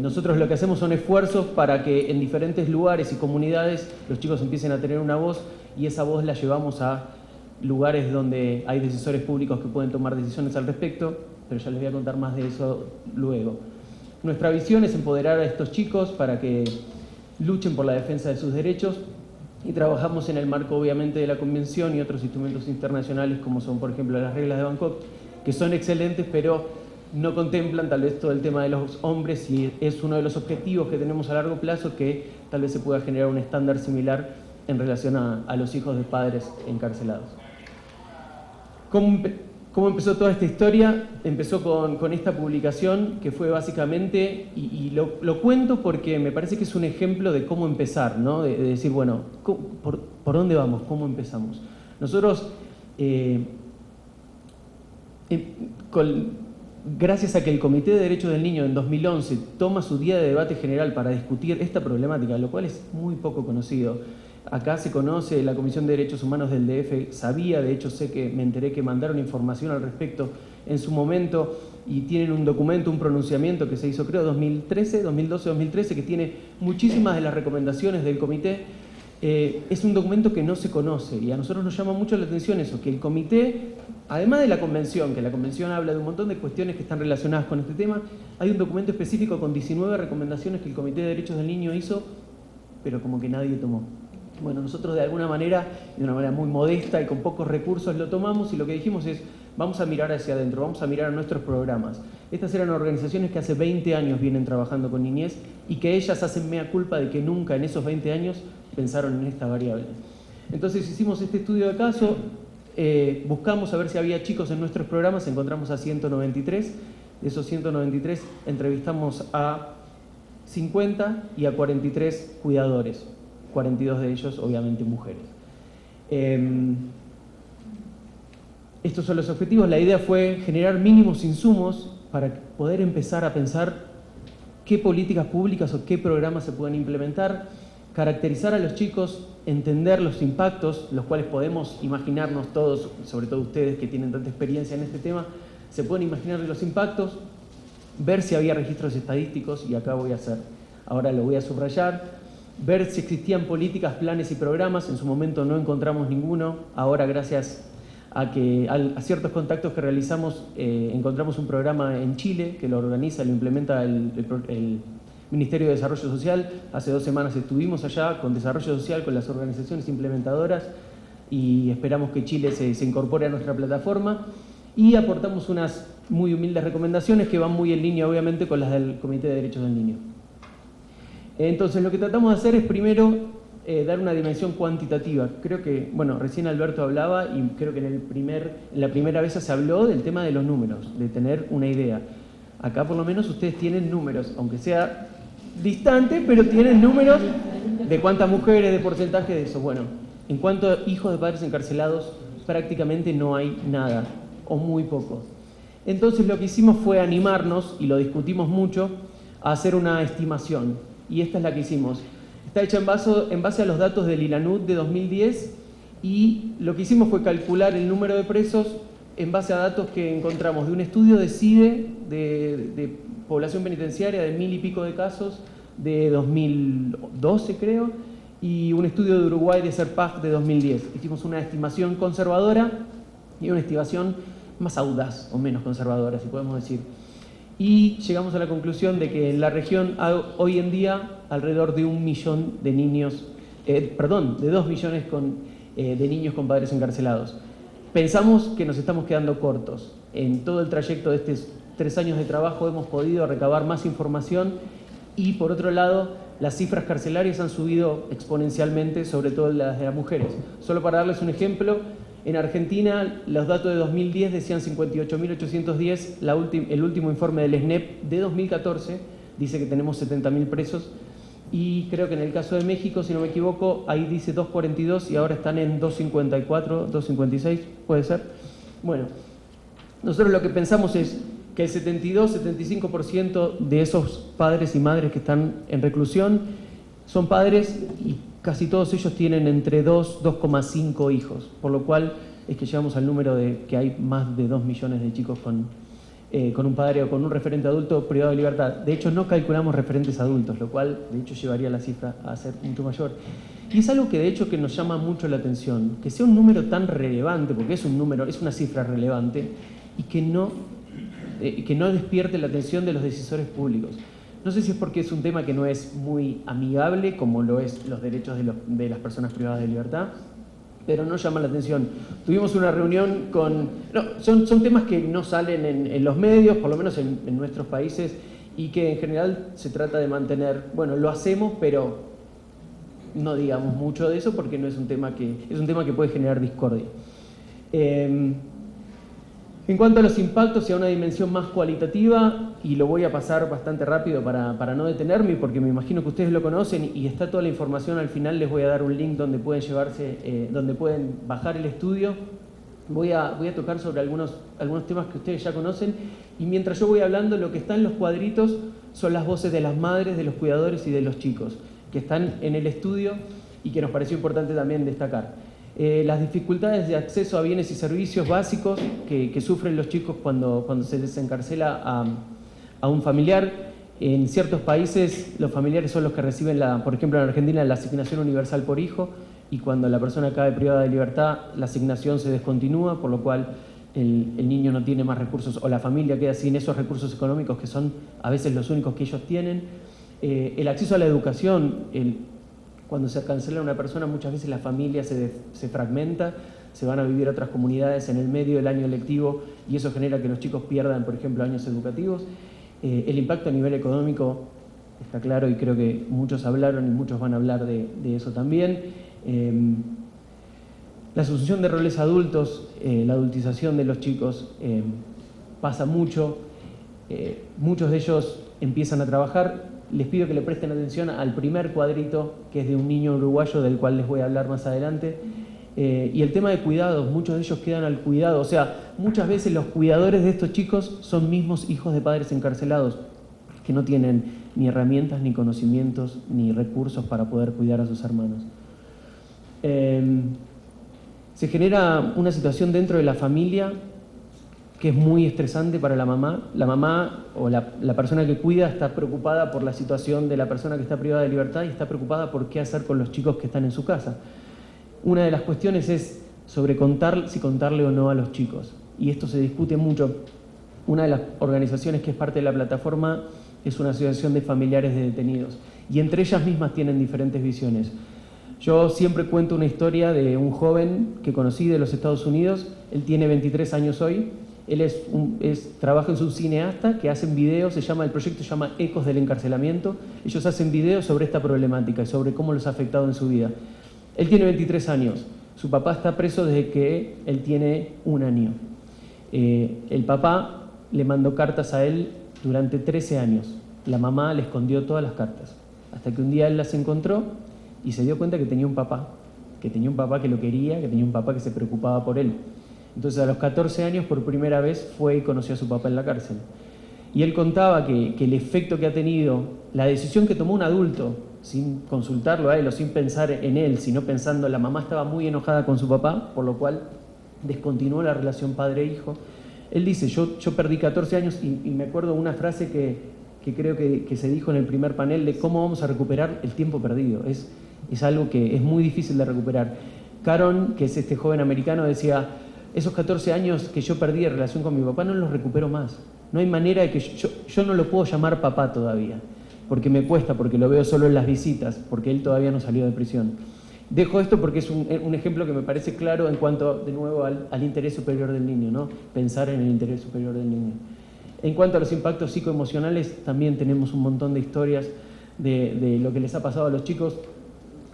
Nosotros lo que hacemos son esfuerzos para que en diferentes lugares y comunidades los chicos empiecen a tener una voz, y esa voz la llevamos a lugares donde hay decisores públicos que pueden tomar decisiones al respecto, pero ya les voy a contar más de eso luego. Nuestra visión es empoderar a estos chicos para que luchen por la defensa de sus derechos, y trabajamos en el marco, obviamente, de la Convención y otros instrumentos internacionales, como son, por ejemplo, las reglas de Bangkok, que son excelentes, pero no contemplan tal vez todo el tema de los hombres, y es uno de los objetivos que tenemos a largo plazo, que tal vez se pueda generar un estándar similar en relación a los hijos de padres encarcelados. ¿Cómo empezó toda esta historia? Empezó con esta publicación, que fue básicamente, y lo cuento porque me parece que es un ejemplo de cómo empezar, ¿no? De decir, bueno, ¿por dónde vamos? ¿Cómo empezamos? Nosotros, gracias a que el Comité de Derechos del Niño en 2011 toma su día de debate general para discutir esta problemática, lo cual es muy poco conocido. Acá se conoce, la Comisión de Derechos Humanos del DF sabía, de hecho me enteré que mandaron información al respecto en su momento, y tienen un documento, un pronunciamiento que se hizo, creo, 2012, 2013, que tiene muchísimas de las recomendaciones del comité. es un documento que no se conoce y a nosotros nos llama mucho la atención eso, que el comité, además de la convención, que la convención habla de un montón de cuestiones que están relacionadas con este tema, hay un documento específico con 19 recomendaciones que el Comité de Derechos del Niño hizo, pero como que nadie tomó. Bueno, nosotros de alguna manera, de una manera muy modesta y con pocos recursos lo tomamos y lo que dijimos es, vamos a mirar hacia adentro, vamos a mirar a nuestros programas. Estas eran organizaciones que hace 20 años vienen trabajando con niñez y que ellas hacen mea culpa de que nunca en esos 20 años pensaron en esta variable. Entonces hicimos este estudio de caso, buscamos a ver si había chicos en nuestros programas, encontramos a 193, de esos 193 entrevistamos a 50 y a 43 cuidadores, 42 de ellos obviamente mujeres. Estos son los objetivos. La idea fue generar mínimos insumos para poder empezar a pensar qué políticas públicas o qué programas se pueden implementar, caracterizar a los chicos, entender los impactos, los cuales podemos imaginarnos todos, sobre todo ustedes que tienen tanta experiencia en este tema, se pueden imaginar los impactos, ver si había registros estadísticos, y acá voy a hacer, ahora lo voy a subrayar, ver si existían políticas, planes y programas. En su momento no encontramos ninguno, ahora gracias a ciertos contactos que realizamos encontramos un programa en Chile que lo organiza, lo implementa el Ministerio de Desarrollo Social. Hace 2 semanas estuvimos allá con Desarrollo Social, con las organizaciones implementadoras, y esperamos que Chile se incorpore a nuestra plataforma, y aportamos unas muy humildes recomendaciones que van muy en línea obviamente con las del Comité de Derechos del Niño. Entonces lo que tratamos de hacer es primero dar una dimensión cuantitativa. Creo que, bueno, recién Alberto hablaba y creo que en la primera vez se habló del tema de los números, de tener una idea. Acá por lo menos ustedes tienen números, aunque sea distante, pero tienen números de cuántas mujeres, de porcentaje de eso. Bueno, en cuanto a hijos de padres encarcelados, prácticamente no hay nada, o muy poco. Entonces lo que hicimos fue animarnos, y lo discutimos mucho, a hacer una estimación. Y esta es la que hicimos. Está hecha en base a los datos del ILANUD de 2010, y lo que hicimos fue calcular el número de presos en base a datos que encontramos de un estudio de CIDE, de población penitenciaria, de 1000 y pico de casos, de 2012 creo, y un estudio de Uruguay de CERPAG de 2010. Hicimos una estimación conservadora y una estimación más audaz o menos conservadora, si podemos decir. Y llegamos a la conclusión de que en la región hay hoy en día alrededor de 1 millón de niños, de 2 millones de niños con padres encarcelados. Pensamos que nos estamos quedando cortos. En todo el trayecto de estos 3 años de trabajo hemos podido recabar más información, y por otro lado las cifras carcelarias han subido exponencialmente, sobre todo las de las mujeres. Solo para darles un ejemplo, en Argentina los datos de 2010 decían 58.810, el último informe del SNEP de 2014 dice que tenemos 70.000 presos, y creo que en el caso de México, si no me equivoco, ahí dice 242 y ahora están en 254, 256, ¿puede ser? Bueno, nosotros lo que pensamos es que el 72-75% de esos padres y madres que están en reclusión son padres, y casi todos ellos tienen entre 2,5 hijos, por lo cual es que llegamos al número de que hay más de 2 millones de chicos con un padre o con un referente adulto privado de libertad. De hecho, no calculamos referentes adultos, lo cual de hecho llevaría la cifra a ser mucho mayor. Y es algo que de hecho que nos llama mucho la atención, que sea un número tan relevante, porque es un número, es una cifra relevante, y que no despierte la atención de los decisores públicos. No sé si es porque es un tema que no es muy amigable, como lo es los derechos de las personas privadas de libertad, pero no llama la atención. Tuvimos una reunión con... son temas que no salen en los medios, por lo menos en nuestros países, y que en general se trata de mantener... Bueno, lo hacemos, pero no digamos mucho de eso, porque no es un tema que puede generar discordia. En cuanto a los impactos y a una dimensión más cualitativa, y lo voy a pasar bastante rápido para no detenerme, porque me imagino que ustedes lo conocen y está toda la información al final, les voy a dar un link donde pueden bajar el estudio. Voy a tocar sobre algunos temas que ustedes ya conocen, y mientras yo voy hablando, lo que está en los cuadritos son las voces de las madres, de los cuidadores y de los chicos que están en el estudio y que nos pareció importante también destacar. Las dificultades de acceso a bienes y servicios básicos que sufren los chicos cuando se les encarcela a un familiar, En ciertos países los familiares son los que reciben, por ejemplo en Argentina, la asignación universal por hijo, y cuando la persona cae privada de libertad, la asignación se descontinúa, por lo cual el niño no tiene más recursos, o la familia queda sin esos recursos económicos que son a veces los únicos que ellos tienen. El acceso a la educación, cuando se cancela una persona, muchas veces la familia se fragmenta, se van a vivir a otras comunidades en el medio del año lectivo, y eso genera que los chicos pierdan, por ejemplo, años educativos. El impacto a nivel económico está claro, y creo que muchos hablaron y muchos van a hablar de eso también. La asunción de roles adultos, la adultización de los chicos pasa mucho. Muchos de ellos empiezan a trabajar. Les pido que le presten atención al primer cuadrito, que es de un niño uruguayo, del cual les voy a hablar más adelante. Y el tema de cuidados, muchos de ellos quedan al cuidado. O sea, muchas veces los cuidadores de estos chicos son mismos hijos de padres encarcelados, que no tienen ni herramientas, ni conocimientos, ni recursos para poder cuidar a sus hermanos. Se genera una situación dentro de la familia que es muy estresante para la mamá. La mamá o la persona que cuida está preocupada por la situación de la persona que está privada de libertad y está preocupada por qué hacer con los chicos que están en su casa. Una de las cuestiones es sobre si contarle o no a los chicos, y esto se discute mucho. Una de las organizaciones que es parte de la plataforma es una asociación de familiares de detenidos, y entre ellas mismas tienen diferentes visiones. Yo siempre cuento una historia de un joven que conocí de los Estados Unidos. Él tiene 23 años hoy. Él trabaja en un cineasta que hacen videos, el proyecto se llama Ecos del Encarcelamiento. Ellos hacen videos sobre esta problemática y sobre cómo los ha afectado en su vida. Él tiene 23 años. Su papá está preso desde que él tiene 1 año. El papá le mandó cartas a él durante 13 años. La mamá le escondió todas las cartas, hasta que un día él las encontró y se dio cuenta que tenía un papá que lo quería, que tenía un papá que se preocupaba por él. Entonces a los 14 años por primera vez fue y conoció a su papá en la cárcel. Y él contaba que el efecto que ha tenido, la decisión que tomó un adulto, sin consultarlo a él o sin pensar en él, sino pensando, la mamá estaba muy enojada con su papá, por lo cual descontinuó la relación padre-hijo. Él dice, yo perdí 14 años y me acuerdo una frase que creo que se dijo en el primer panel de cómo vamos a recuperar el tiempo perdido. Es algo que es muy difícil de recuperar. Caron, que es este joven americano, decía, esos 14 años que yo perdí en relación con mi papá no los recupero más. No hay manera de que yo no lo puedo llamar papá todavía, porque me cuesta, porque lo veo solo en las visitas, porque él todavía no salió de prisión. Dejo esto porque es un ejemplo que me parece claro en cuanto, de nuevo, al interés superior del niño, ¿no? Pensar en el interés superior del niño. En cuanto a los impactos psicoemocionales, también tenemos un montón de historias de lo que les ha pasado a los chicos.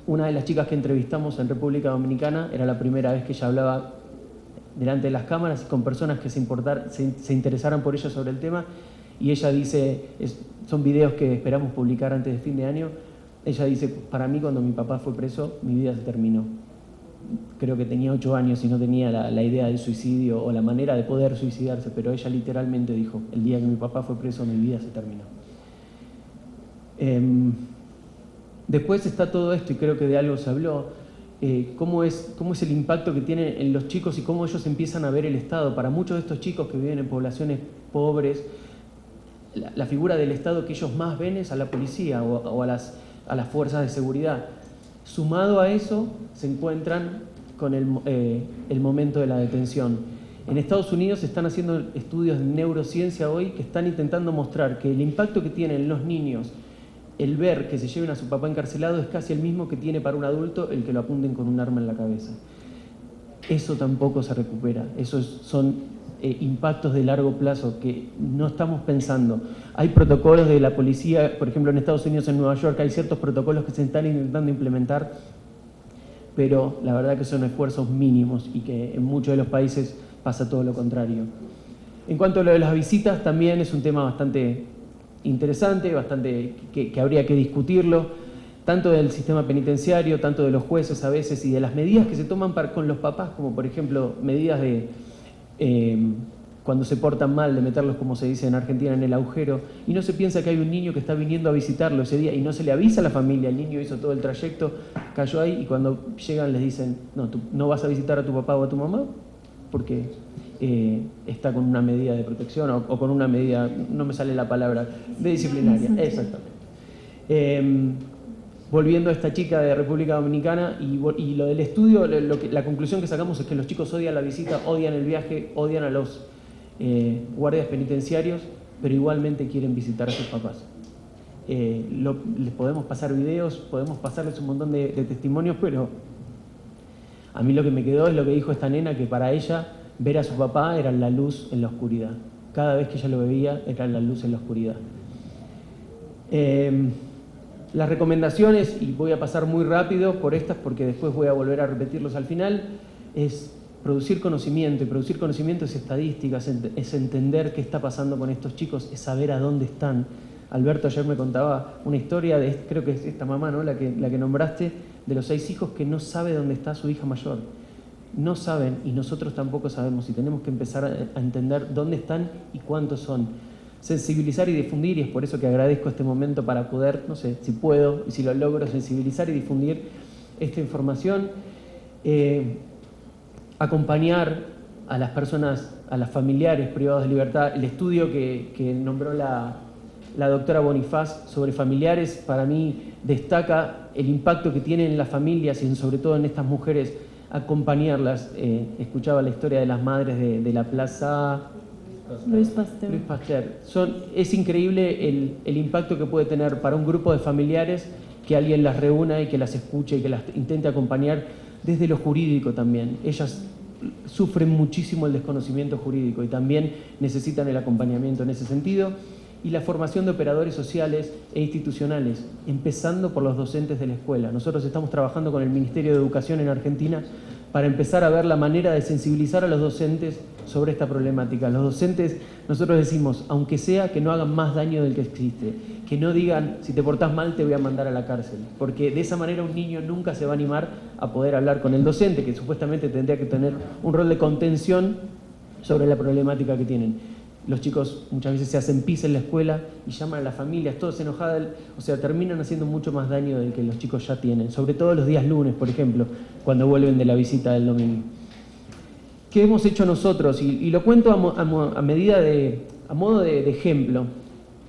Una de las chicas que entrevistamos en República Dominicana era la primera vez que ella hablaba delante de las cámaras y con personas que se interesaran por ella sobre el tema, y ella dice, son videos que esperamos publicar antes de fin de año. Ella dice, para mí cuando mi papá fue preso, mi vida se terminó. Creo que tenía 8 años y no tenía la idea del suicidio o la manera de poder suicidarse, pero ella literalmente dijo, el día que mi papá fue preso, mi vida se terminó. Después está todo esto, y creo que de algo se habló, cómo es el impacto que tiene en los chicos y cómo ellos empiezan a ver el Estado. Para muchos de estos chicos que viven en poblaciones pobres, la figura del Estado que ellos más ven es a la policía o a las fuerzas de seguridad. Sumado a eso, se encuentran con el momento de la detención. En Estados Unidos se están haciendo estudios de neurociencia hoy que están intentando mostrar que el impacto que tienen los niños el ver que se lleven a su papá encarcelado es casi el mismo que tiene para un adulto el que lo apunten con un arma en la cabeza. Eso tampoco se recupera. Esos son impactos de largo plazo que no estamos pensando. Hay protocolos de la policía, por ejemplo en Estados Unidos, en Nueva York, hay ciertos protocolos que se están intentando implementar, pero la verdad que son esfuerzos mínimos y que en muchos de los países pasa todo lo contrario. En cuanto a lo de las visitas, también es un tema bastante interesante, que habría que discutirlo, tanto del sistema penitenciario, tanto de los jueces a veces, y de las medidas que se toman con los papás, como por ejemplo medidas de cuando se portan mal, de meterlos, como se dice en Argentina, en el agujero, y no se piensa que hay un niño que está viniendo a visitarlo ese día y no se le avisa a la familia. El niño hizo todo el trayecto, cayó ahí, y cuando llegan les dicen, no, tú no vas a visitar a tu papá o a tu mamá, porque está con una medida de protección o con una medida, no me sale la palabra, de disciplinaria. Exactamente. Volviendo a esta chica de República Dominicana y lo del estudio, la conclusión que sacamos es que los chicos odian la visita, odian el viaje, odian a los guardias penitenciarios, pero igualmente quieren visitar a sus papás. Les podemos pasar videos, podemos pasarles un montón de testimonios, pero a mí lo que me quedó es lo que dijo esta nena, que para ella ver a su papá era la luz en la oscuridad. Cada vez que ella lo veía era la luz en la oscuridad. Las recomendaciones, y voy a pasar muy rápido por estas porque después voy a volver a repetirlos al final, es producir conocimiento, y producir conocimiento es estadísticas, es entender qué está pasando con estos chicos, es saber a dónde están. Alberto ayer me contaba una historia de, creo que es esta mamá, ¿no? la que nombraste, de los 6 hijos que no sabe dónde está su hija mayor. No saben, y nosotros tampoco sabemos, y tenemos que empezar a entender dónde están y cuántos son. Sensibilizar y difundir, y es por eso que agradezco este momento para poder, no sé, si puedo y si lo logro, sensibilizar y difundir esta información. Acompañar a las personas, a los familiares privados de libertad. El estudio que nombró la doctora Bonifaz sobre familiares, para mí destaca el impacto que tienen en las familias y sobre todo en estas mujeres, acompañarlas. Escuchaba la historia de las madres de la plaza Luis Pasteur. Es increíble el impacto que puede tener para un grupo de familiares que alguien las reúna y que las escuche y que las intente acompañar desde lo jurídico también. Ellas sufren muchísimo el desconocimiento jurídico y también necesitan el acompañamiento en ese sentido. Y la formación de operadores sociales e institucionales, empezando por los docentes de la escuela. Nosotros estamos trabajando con el Ministerio de Educación en Argentina para empezar a ver la manera de sensibilizar a los docentes sobre esta problemática. Los docentes, nosotros decimos, aunque sea que no hagan más daño del que existe, que no digan, si te portás mal te voy a mandar a la cárcel, porque de esa manera un niño nunca se va a animar a poder hablar con el docente, que supuestamente tendría que tener un rol de contención sobre la problemática que tienen. Los chicos muchas veces se hacen pis en la escuela y llaman a las familias, todos enojados, o sea, terminan haciendo mucho más daño del que los chicos ya tienen, sobre todo los días lunes, por ejemplo, cuando vuelven de la visita del domingo. ¿Qué hemos hecho nosotros? Y lo cuento a modo de ejemplo,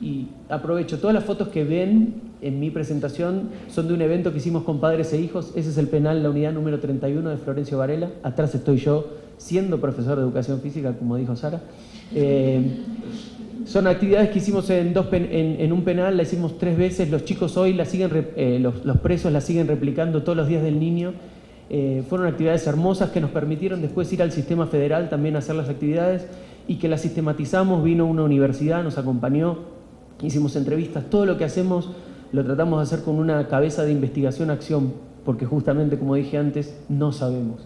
y aprovecho, todas las fotos que ven en mi presentación son de un evento que hicimos con padres e hijos. Ese es el penal, la unidad número 31 de Florencio Varela. Atrás estoy yo, siendo profesor de educación física, como dijo Sara. Son actividades que hicimos en un penal, la hicimos 3 veces. Los chicos hoy la siguen, los presos la siguen replicando todos los días del niño. Fueron actividades hermosas que nos permitieron después ir al sistema federal también a hacer las actividades y que las sistematizamos. Vino una universidad, nos acompañó, hicimos entrevistas. Todo lo que hacemos lo tratamos de hacer con una cabeza de investigación-acción, porque justamente, como dije antes, no sabemos.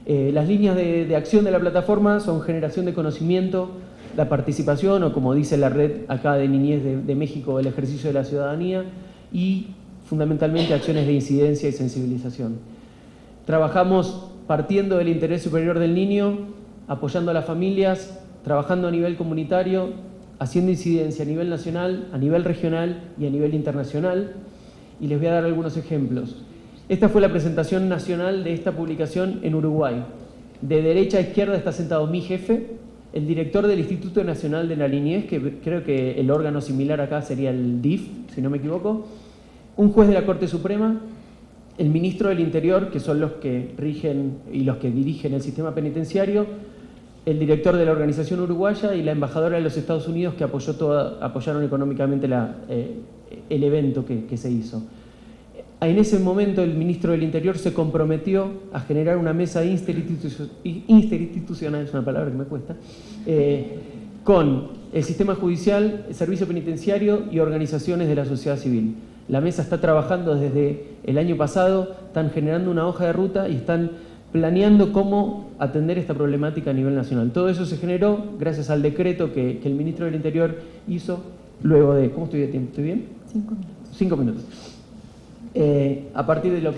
Las líneas de acción de la plataforma son generación de conocimiento, la participación, o como dice la red acá de Niñez de México, el ejercicio de la ciudadanía, y fundamentalmente acciones de incidencia y sensibilización. Trabajamos partiendo del interés superior del niño, apoyando a las familias, trabajando a nivel comunitario, haciendo incidencia a nivel nacional, a nivel regional y a nivel internacional. Y les voy a dar algunos ejemplos. Esta fue la presentación nacional de esta publicación en Uruguay. De derecha a izquierda está sentado mi jefe, el director del Instituto Nacional de la Niñez, que creo que el órgano similar acá sería el DIF, si no me equivoco, un juez de la Corte Suprema, el ministro del Interior, que son los que rigen y los que dirigen el sistema penitenciario, el director de la organización uruguaya y la embajadora de los Estados Unidos, que apoyaron económicamente el evento que se hizo. En ese momento el ministro del Interior se comprometió a generar una mesa interinstitucional, es una palabra que me cuesta, con el sistema judicial, el servicio penitenciario y organizaciones de la sociedad civil. La mesa está trabajando desde el año pasado, están generando una hoja de ruta y están planeando cómo atender esta problemática a nivel nacional. Todo eso se generó gracias al decreto que el ministro del Interior hizo luego de... ¿Cómo estoy de tiempo? ¿Estoy bien? 5 minutos. 5 minutos. A partir de lo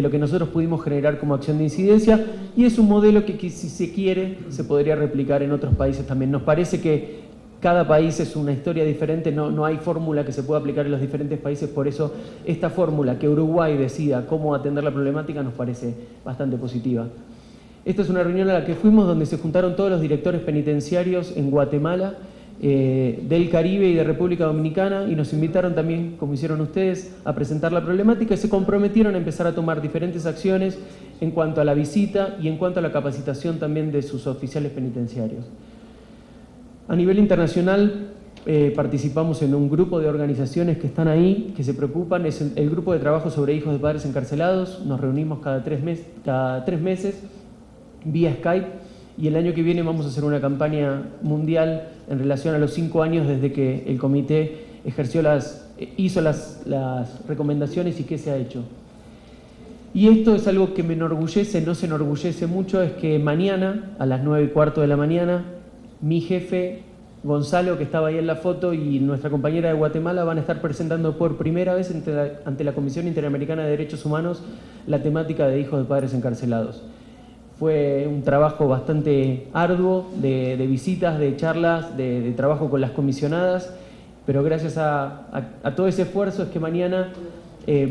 que nosotros pudimos generar como acción de incidencia, y es un modelo que si se quiere se podría replicar en otros países también. Nos parece que cada país es una historia diferente, no hay fórmula que se pueda aplicar en los diferentes países, por eso esta fórmula, que Uruguay decida cómo atender la problemática, nos parece bastante positiva. Esta es una reunión a la que fuimos donde se juntaron todos los directores penitenciarios en Guatemala, del Caribe y de República Dominicana, y nos invitaron también, como hicieron ustedes, a presentar la problemática y se comprometieron a empezar a tomar diferentes acciones en cuanto a la visita y en cuanto a la capacitación también de sus oficiales penitenciarios. A nivel internacional participamos en un grupo de organizaciones que están ahí, que se preocupan, es el grupo de trabajo sobre hijos de padres encarcelados. Nos reunimos cada tres meses vía Skype, y el año que viene vamos a hacer una campaña mundial en relación a los 5 años desde que el comité hizo las recomendaciones y qué se ha hecho. Y esto es algo que me enorgullece, no se enorgullece mucho, es que mañana a las 9:15 de la mañana mi jefe Gonzalo, que estaba ahí en la foto, y nuestra compañera de Guatemala van a estar presentando por primera vez ante la Comisión Interamericana de Derechos Humanos la temática de hijos de padres encarcelados. Fue un trabajo bastante arduo de visitas, de charlas, de trabajo con las comisionadas, pero gracias a todo ese esfuerzo es que mañana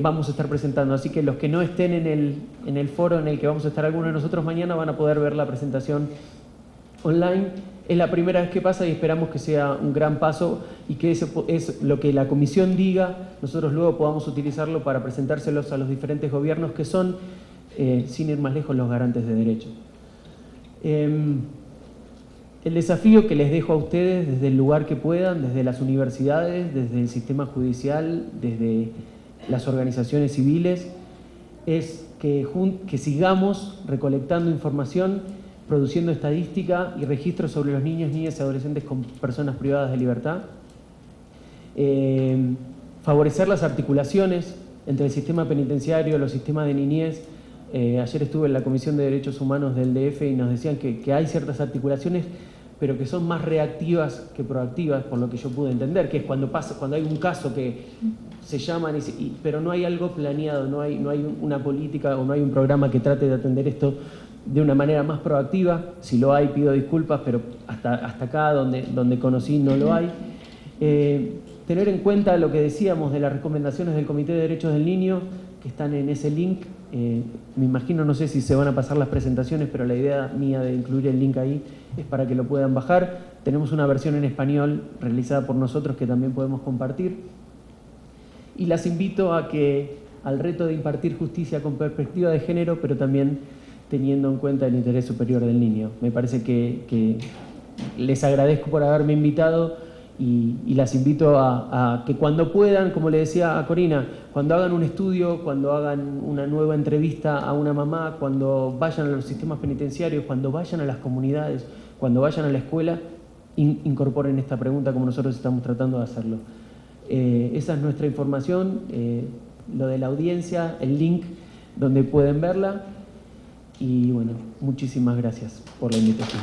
vamos a estar presentando. Así que los que no estén en el foro en el que vamos a estar algunos de nosotros mañana van a poder ver la presentación online. Es la primera vez que pasa y esperamos que sea un gran paso y que eso es lo que la comisión diga, nosotros luego podamos utilizarlo para presentárselos a los diferentes gobiernos que son, sin ir más lejos, los garantes de derechos. El desafío que les dejo a ustedes desde el lugar que puedan, desde las universidades, desde el sistema judicial, desde las organizaciones civiles, es que sigamos recolectando información, produciendo estadística y registros sobre los niños, niñas y adolescentes con personas privadas de libertad, favorecer las articulaciones entre el sistema penitenciario, los sistemas de niñez. Ayer estuve en la Comisión de Derechos Humanos del DF y nos decían que hay ciertas articulaciones, pero que son más reactivas que proactivas, por lo que yo pude entender, que es cuando hay un caso que se llaman, pero no hay algo planeado, no hay una política o no hay un programa que trate de atender esto de una manera más proactiva. Si lo hay, pido disculpas, pero hasta acá donde conocí no lo hay. Tener en cuenta lo que decíamos de las recomendaciones del Comité de Derechos del Niño, que están en ese link. Me imagino, no sé si se van a pasar las presentaciones, pero la idea mía de incluir el link ahí es para que lo puedan bajar. Tenemos una versión en español realizada por nosotros que también podemos compartir. Y las invito al reto de impartir justicia con perspectiva de género, pero también teniendo en cuenta el interés superior del niño. Me parece que les agradezco por haberme invitado y las invito a que cuando puedan, como le decía a Corina, cuando hagan un estudio, cuando hagan una nueva entrevista a una mamá, cuando vayan a los sistemas penitenciarios, cuando vayan a las comunidades, cuando vayan a la escuela, incorporen esta pregunta como nosotros estamos tratando de hacerlo. Esa es nuestra información, lo de la audiencia, el link donde pueden verla. Y bueno, muchísimas gracias por la invitación.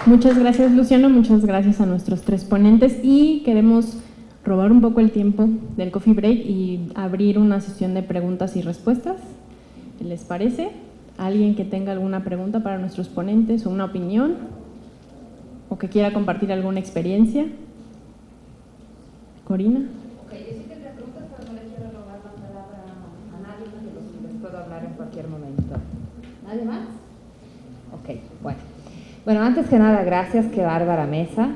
Muchas gracias, Luciano, muchas gracias a nuestros 3 ponentes, y queremos robar un poco el tiempo del coffee break y abrir una sesión de preguntas y respuestas. ¿Qué les parece? ¿Alguien que tenga alguna pregunta para nuestros ponentes o una opinión? ¿O que quiera compartir alguna experiencia? ¿Corina? Ok, yo sí tendré preguntas, pero no le quiero robar la palabra a nadie porque les puedo hablar en cualquier momento. ¿Nadie más? Ok, bueno. Bueno, antes que nada, gracias, qué bárbara mesa,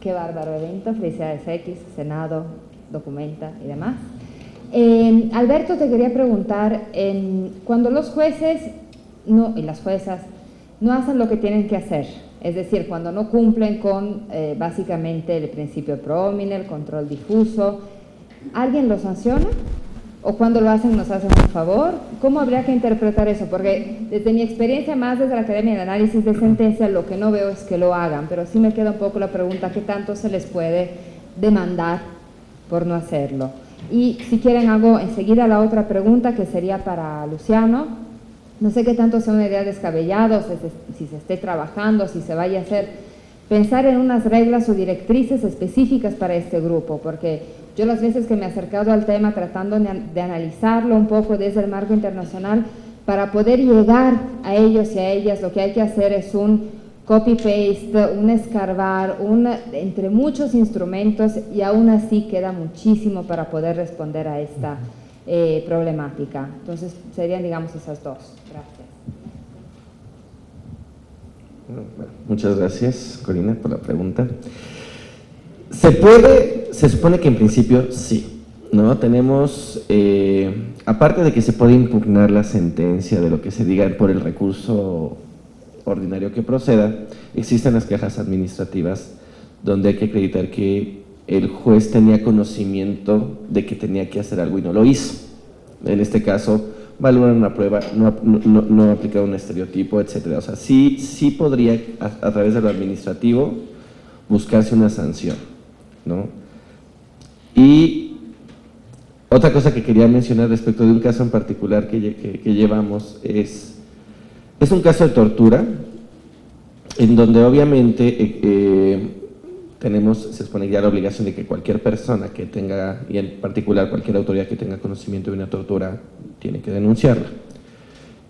qué bárbaro evento, felicidades X, Senado, Documenta y demás. Alberto, te quería preguntar, cuando los jueces y las juezas no hacen lo que tienen que hacer, es decir, cuando no cumplen con básicamente el principio pro homine, el control difuso, ¿alguien los sanciona? ¿O cuando lo hacen nos hacen un favor? ¿Cómo habría que interpretar eso? Porque desde mi experiencia, más desde la Academia de Análisis de Sentencia, lo que no veo es que lo hagan, pero sí me queda un poco la pregunta, ¿qué tanto se les puede demandar por no hacerlo? Y si quieren hago enseguida la otra pregunta, que sería para Luciano. No sé qué tanto sea una idea descabellada, si se esté trabajando, si se vaya a hacer, pensar en unas reglas o directrices específicas para este grupo, porque yo las veces que me he acercado al tema tratando de analizarlo un poco desde el marco internacional, para poder llegar a ellos y a ellas, lo que hay que hacer es un copy-paste, un escarbar, entre muchos instrumentos, y aún así queda muchísimo para poder responder a esta problemática. Entonces, serían, digamos, esas dos. Gracias. Bueno, muchas gracias, Corina, por la pregunta. Se supone que en principio sí, ¿no? Tenemos, aparte de que se puede impugnar la sentencia de lo que se diga por el recurso ordinario que proceda, existen las quejas administrativas donde hay que acreditar que el juez tenía conocimiento de que tenía que hacer algo y no lo hizo. En este caso, valorar una prueba, no aplicar un estereotipo, etcétera. O sea, sí podría, a través de lo administrativo, buscarse una sanción, ¿no? Y otra cosa que quería mencionar respecto de un caso en particular que llevamos es un caso de tortura, en donde obviamente se supone ya la obligación de que cualquier persona que tenga, y en particular cualquier autoridad que tenga conocimiento de una tortura, tiene que denunciarla.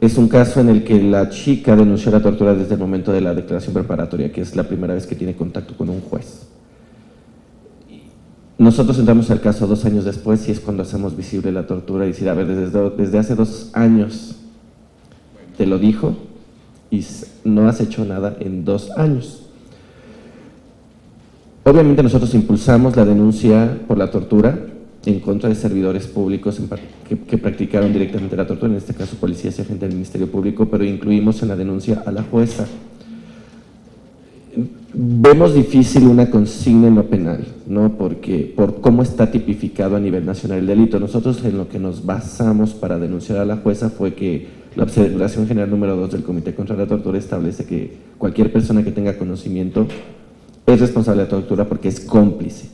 Es un caso en el que la chica denunció la tortura desde el momento de la declaración preparatoria, que es la primera vez que tiene contacto con un juez. Nosotros entramos al caso 2 años después y es cuando hacemos visible la tortura y decir, a ver, desde hace 2 años te lo dijo y no has hecho nada en 2 años. Obviamente nosotros impulsamos la denuncia por la tortura en contra de servidores públicos que practicaron directamente la tortura, en este caso policías y agentes del Ministerio Público, pero incluimos en la denuncia a la jueza. Vemos difícil una consigna en lo penal, ¿no? Porque por cómo está tipificado a nivel nacional el delito. Nosotros en lo que nos basamos para denunciar a la jueza fue que la Observación General número 2 del Comité contra la Tortura establece que cualquier persona que tenga conocimiento es responsable de la tortura porque es cómplice.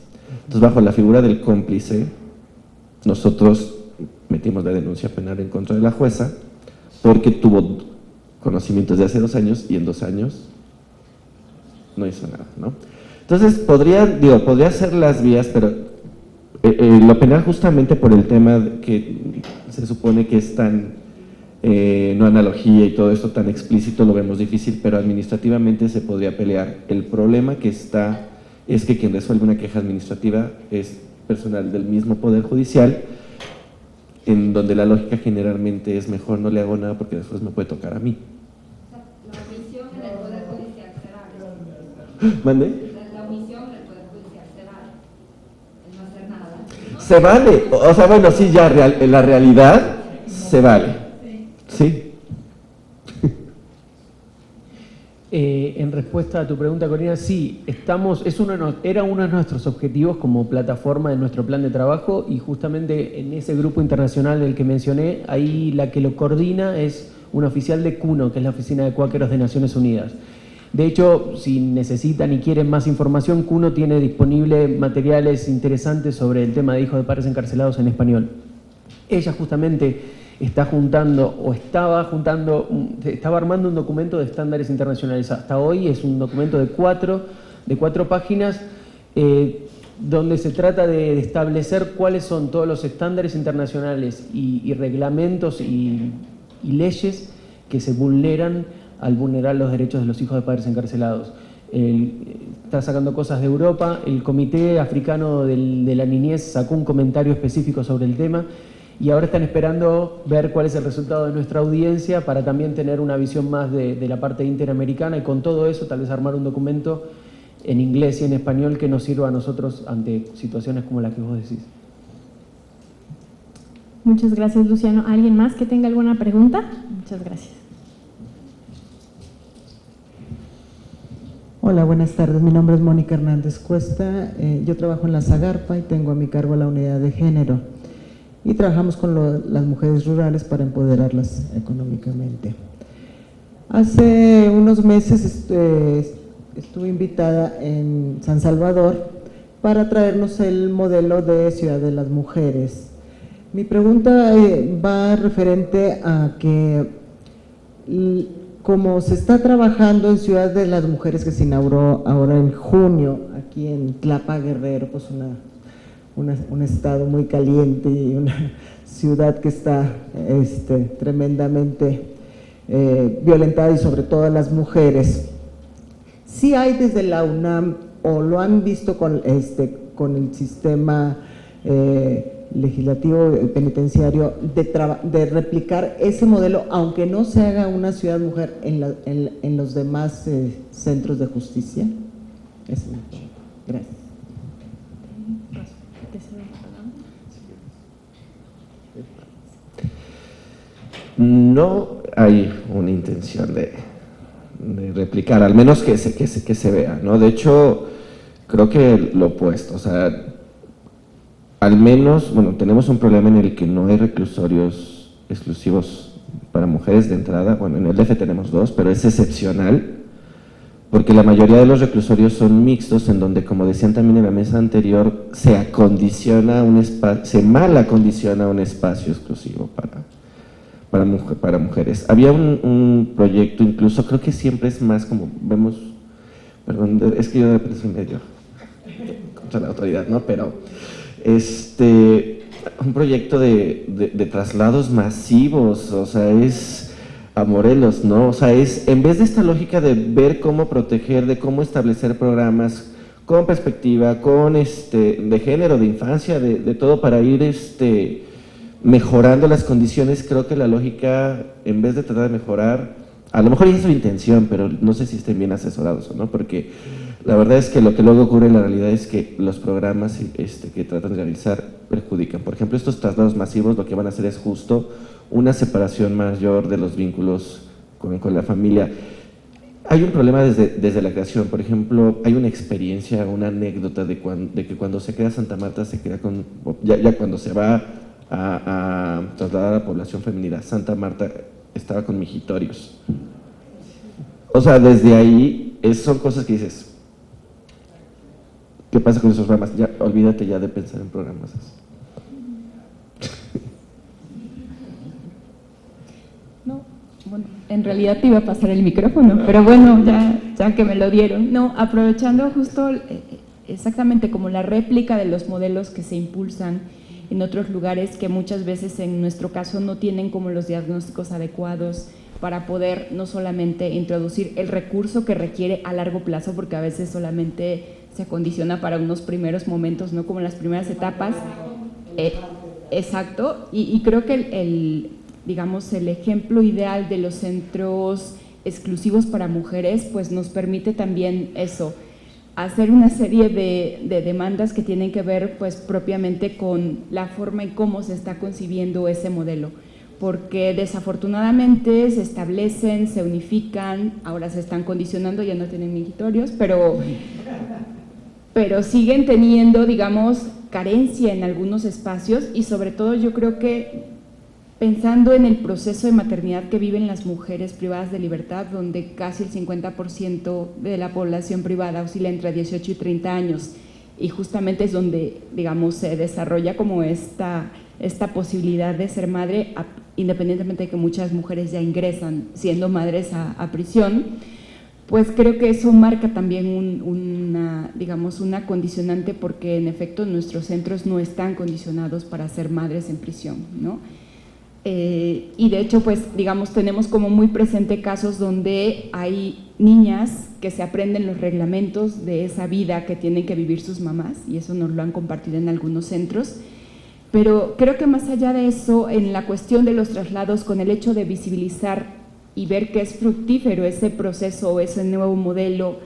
Entonces, bajo la figura del cómplice, nosotros metimos la denuncia penal en contra de la jueza porque tuvo conocimientos de hace 2 años y en 2 años no hizo nada, ¿no? Entonces, podría ser las vías, pero lo penal justamente por el tema que se supone que es tan, no analogía y todo esto tan explícito, lo vemos difícil, pero administrativamente se podría pelear. El problema que está es que quien resuelve una queja administrativa es personal del mismo Poder Judicial, en donde la lógica generalmente es mejor no le hago nada porque después me puede tocar a mí. La omisión en el Poder Judicial se vale. ¿Mande? La omisión en el Poder Judicial se vale. El no hacer nada. Se vale, o sea, bueno, sí, ya en la realidad se vale. Sí. En respuesta a tu pregunta, Corina, sí, era uno de nuestros objetivos como plataforma de nuestro plan de trabajo y justamente en ese grupo internacional del que mencioné, ahí la que lo coordina es una oficial de CUNO, que es la Oficina de Cuáqueros de Naciones Unidas. De hecho, si necesitan y quieren más información, CUNO tiene disponible materiales interesantes sobre el tema de hijos de padres encarcelados en español. Ella justamente estaba armando un documento de estándares internacionales. Hasta hoy es un documento de cuatro páginas donde se trata de establecer cuáles son todos los estándares internacionales y reglamentos y leyes que se vulneran al vulnerar los derechos de los hijos de padres encarcelados. Está sacando cosas de Europa, el Comité Africano de la Niñez sacó un comentario específico sobre el tema y ahora están esperando ver cuál es el resultado de nuestra audiencia para también tener una visión más de la parte interamericana y con todo eso tal vez armar un documento en inglés y en español que nos sirva a nosotros ante situaciones como las que vos decís. Muchas gracias, Luciano. ¿Alguien más que tenga alguna pregunta? Muchas gracias. Hola, buenas tardes. Mi nombre es Mónica Hernández Cuesta. Yo trabajo en la Zagarpa y tengo a mi cargo la unidad de género. Y trabajamos con las mujeres rurales para empoderarlas económicamente. Hace unos meses estuve invitada en San Salvador para traernos el modelo de Ciudad de las Mujeres. Mi pregunta va referente a que como se está trabajando en Ciudad de las Mujeres, que se inauguró ahora en junio, aquí en Tlapa, Guerrero, pues un estado muy caliente y una ciudad que está tremendamente violentada y sobre todo las mujeres. ¿Sí hay desde la UNAM o lo han visto con el sistema legislativo penitenciario de replicar ese modelo, aunque no se haga una ciudad mujer en los demás centros de justicia? Eso. Gracias. No hay una intención de replicar, al menos que se vea, ¿no? De hecho, creo que lo opuesto, o sea, al menos, bueno, tenemos un problema en el que no hay reclusorios exclusivos para mujeres de entrada. Bueno, en el DF tenemos 2, pero es excepcional, porque la mayoría de los reclusorios son mixtos, en donde, como decían también en la mesa anterior, se mal acondiciona un espacio exclusivo para mujeres. Había un proyecto, incluso, creo que siempre es más como, vemos, perdón, es que yo de repente soy medio contra la autoridad, ¿no? Pero un proyecto de traslados masivos, o sea, es a Morelos, ¿no? O sea, es, en vez de esta lógica de ver cómo proteger, de cómo establecer programas con perspectiva, con de género, de infancia, de todo, para ir mejorando las condiciones, creo que la lógica, en vez de tratar de mejorar, a lo mejor esa es su intención, pero no sé si estén bien asesorados o no, porque la verdad es que lo que luego ocurre en la realidad es que los programas que tratan de realizar perjudican. Por ejemplo, estos traslados masivos lo que van a hacer es justo una separación mayor de los vínculos con la familia. Hay un problema desde la creación. Por ejemplo, hay una experiencia, una anécdota de que cuando se crea Santa Marta, se crea ya cuando se va a trasladar a la población femenina, Santa Marta estaba con mijitorios. O sea, desde ahí son cosas que dices, ¿qué pasa con esos programas? Ya, olvídate ya de pensar en programas así. No, bueno, en realidad te iba a pasar el micrófono, pero bueno, ya que me lo dieron. No, aprovechando justo exactamente como la réplica de los modelos que se impulsan en otros lugares, que muchas veces en nuestro caso no tienen como los diagnósticos adecuados para poder no solamente introducir el recurso que requiere a largo plazo, porque a veces solamente se condiciona para unos primeros momentos, no como las primeras etapas. Exacto, y creo que digamos, el ejemplo ideal de los centros exclusivos para mujeres, pues nos permite también eso, hacer una serie de demandas que tienen que ver pues propiamente con la forma en cómo se está concibiendo ese modelo, porque desafortunadamente se establecen, se unifican, ahora se están condicionando, ya no tienen mijitorios, pero siguen teniendo, digamos, carencia en algunos espacios, y sobre todo yo creo que pensando en el proceso de maternidad que viven las mujeres privadas de libertad, donde casi el 50% de la población privada oscila entre 18 y 30 años, y justamente es donde, digamos, se desarrolla como esta posibilidad de ser madre, independientemente de que muchas mujeres ya ingresan siendo madres a prisión, pues creo que eso marca también una condicionante, porque en efecto nuestros centros no están condicionados para ser madres en prisión, ¿no? Y de hecho, pues digamos, tenemos como muy presente casos donde hay niñas que se aprenden los reglamentos de esa vida que tienen que vivir sus mamás, y eso nos lo han compartido en algunos centros. Pero creo que más allá de eso, en la cuestión de los traslados, con el hecho de visibilizar y ver que es fructífero ese proceso o ese nuevo modelo,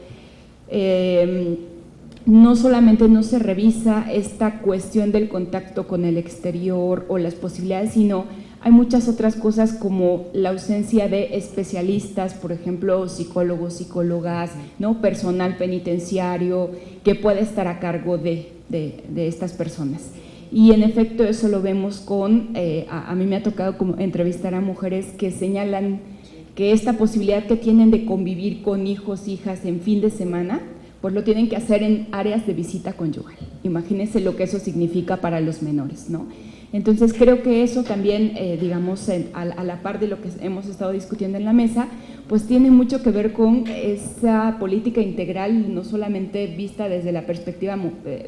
no solamente no se revisa esta cuestión del contacto con el exterior o las posibilidades, sino hay muchas otras cosas como la ausencia de especialistas, por ejemplo, psicólogos, psicólogas, ¿no? Personal penitenciario que puede estar a cargo de estas personas. Y en efecto eso lo vemos a mí me ha tocado como entrevistar a mujeres que señalan que esta posibilidad que tienen de convivir con hijos, hijas en fin de semana, pues lo tienen que hacer en áreas de visita conyugal. Imagínense lo que eso significa para los menores, ¿no? Entonces creo que eso también, digamos, a la par de lo que hemos estado discutiendo en la mesa, pues tiene mucho que ver con esa política integral, no solamente vista desde la perspectiva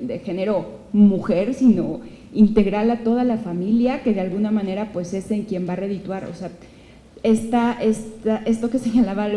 de género mujer, sino integral a toda la familia, que de alguna manera pues es en quien va a redituar. O sea, esto que señalaba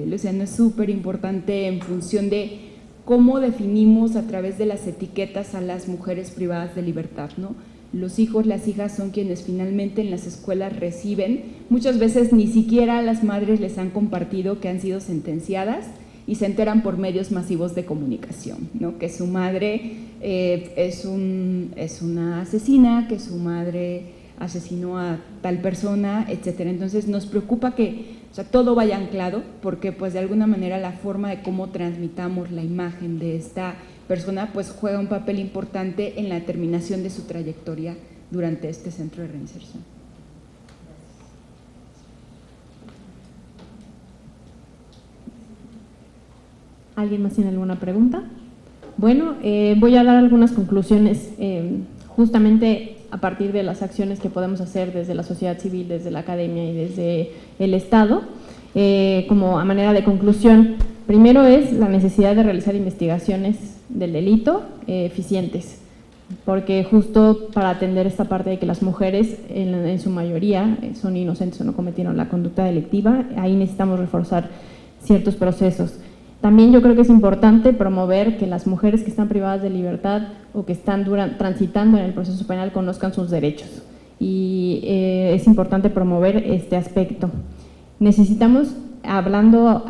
Luciano es súper importante en función de cómo definimos a través de las etiquetas a las mujeres privadas de libertad, ¿no? los hijos, las hijas son quienes finalmente en las escuelas reciben. Muchas veces ni siquiera las madres les han compartido que han sido sentenciadas y se enteran por medios masivos de comunicación, ¿no? Que su madre es una asesina, que su madre asesinó a tal persona, etcétera. Entonces nos preocupa que todo vaya anclado, porque pues de alguna manera la forma de cómo transmitamos la imagen de esta persona pues juega un papel importante en la determinación de su trayectoria durante este centro de reinserción. ¿Alguien más tiene alguna pregunta? Bueno, voy a dar algunas conclusiones justamente a partir de las acciones que podemos hacer desde la sociedad civil, desde la academia y desde el Estado. Como a manera de conclusión, primero es la necesidad de realizar investigaciones del delito eficientes, porque justo para atender esta parte de que las mujeres en su mayoría son inocentes o no cometieron la conducta delictiva, ahí necesitamos reforzar ciertos procesos. También yo creo que es importante promover que las mujeres que están privadas de libertad o que están transitando en el proceso penal conozcan sus derechos, y es importante promover este aspecto. Necesitamos, hablando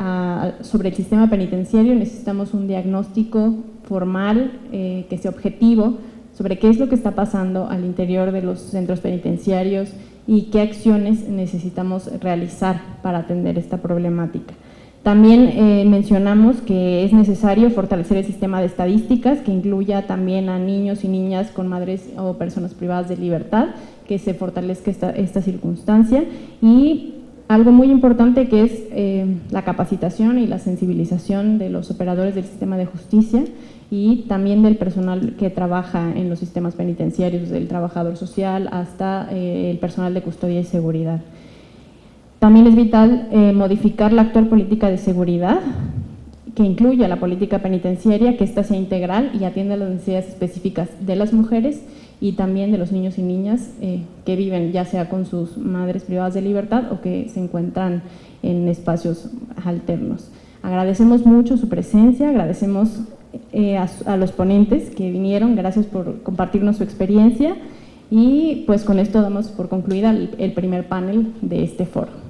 sobre el sistema penitenciario, necesitamos un diagnóstico formal que sea objetivo sobre qué es lo que está pasando al interior de los centros penitenciarios y qué acciones necesitamos realizar para atender esta problemática. También mencionamos que es necesario fortalecer el sistema de estadísticas que incluya también a niños y niñas con madres o personas privadas de libertad, que se fortalezca esta circunstancia, y algo muy importante que es la capacitación y la sensibilización de los operadores del sistema de justicia y también del personal que trabaja en los sistemas penitenciarios, desde el trabajador social hasta el personal de custodia y seguridad. También es vital modificar la actual política de seguridad, que incluya la política penitenciaria, que ésta sea integral y atienda las necesidades específicas de las mujeres y también de los niños y niñas que viven ya sea con sus madres privadas de libertad o que se encuentran en espacios alternos. Agradecemos mucho su presencia, agradecemos a los ponentes que vinieron, gracias por compartirnos su experiencia, y pues con esto damos por concluida el primer panel de este foro.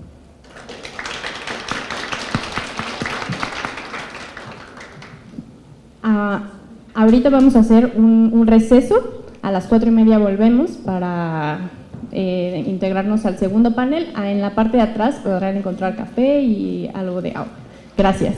Ahorita vamos a hacer un receso, a las 4:30 volvemos para integrarnos al segundo panel. En la parte de atrás podrán encontrar café y algo de agua. Gracias.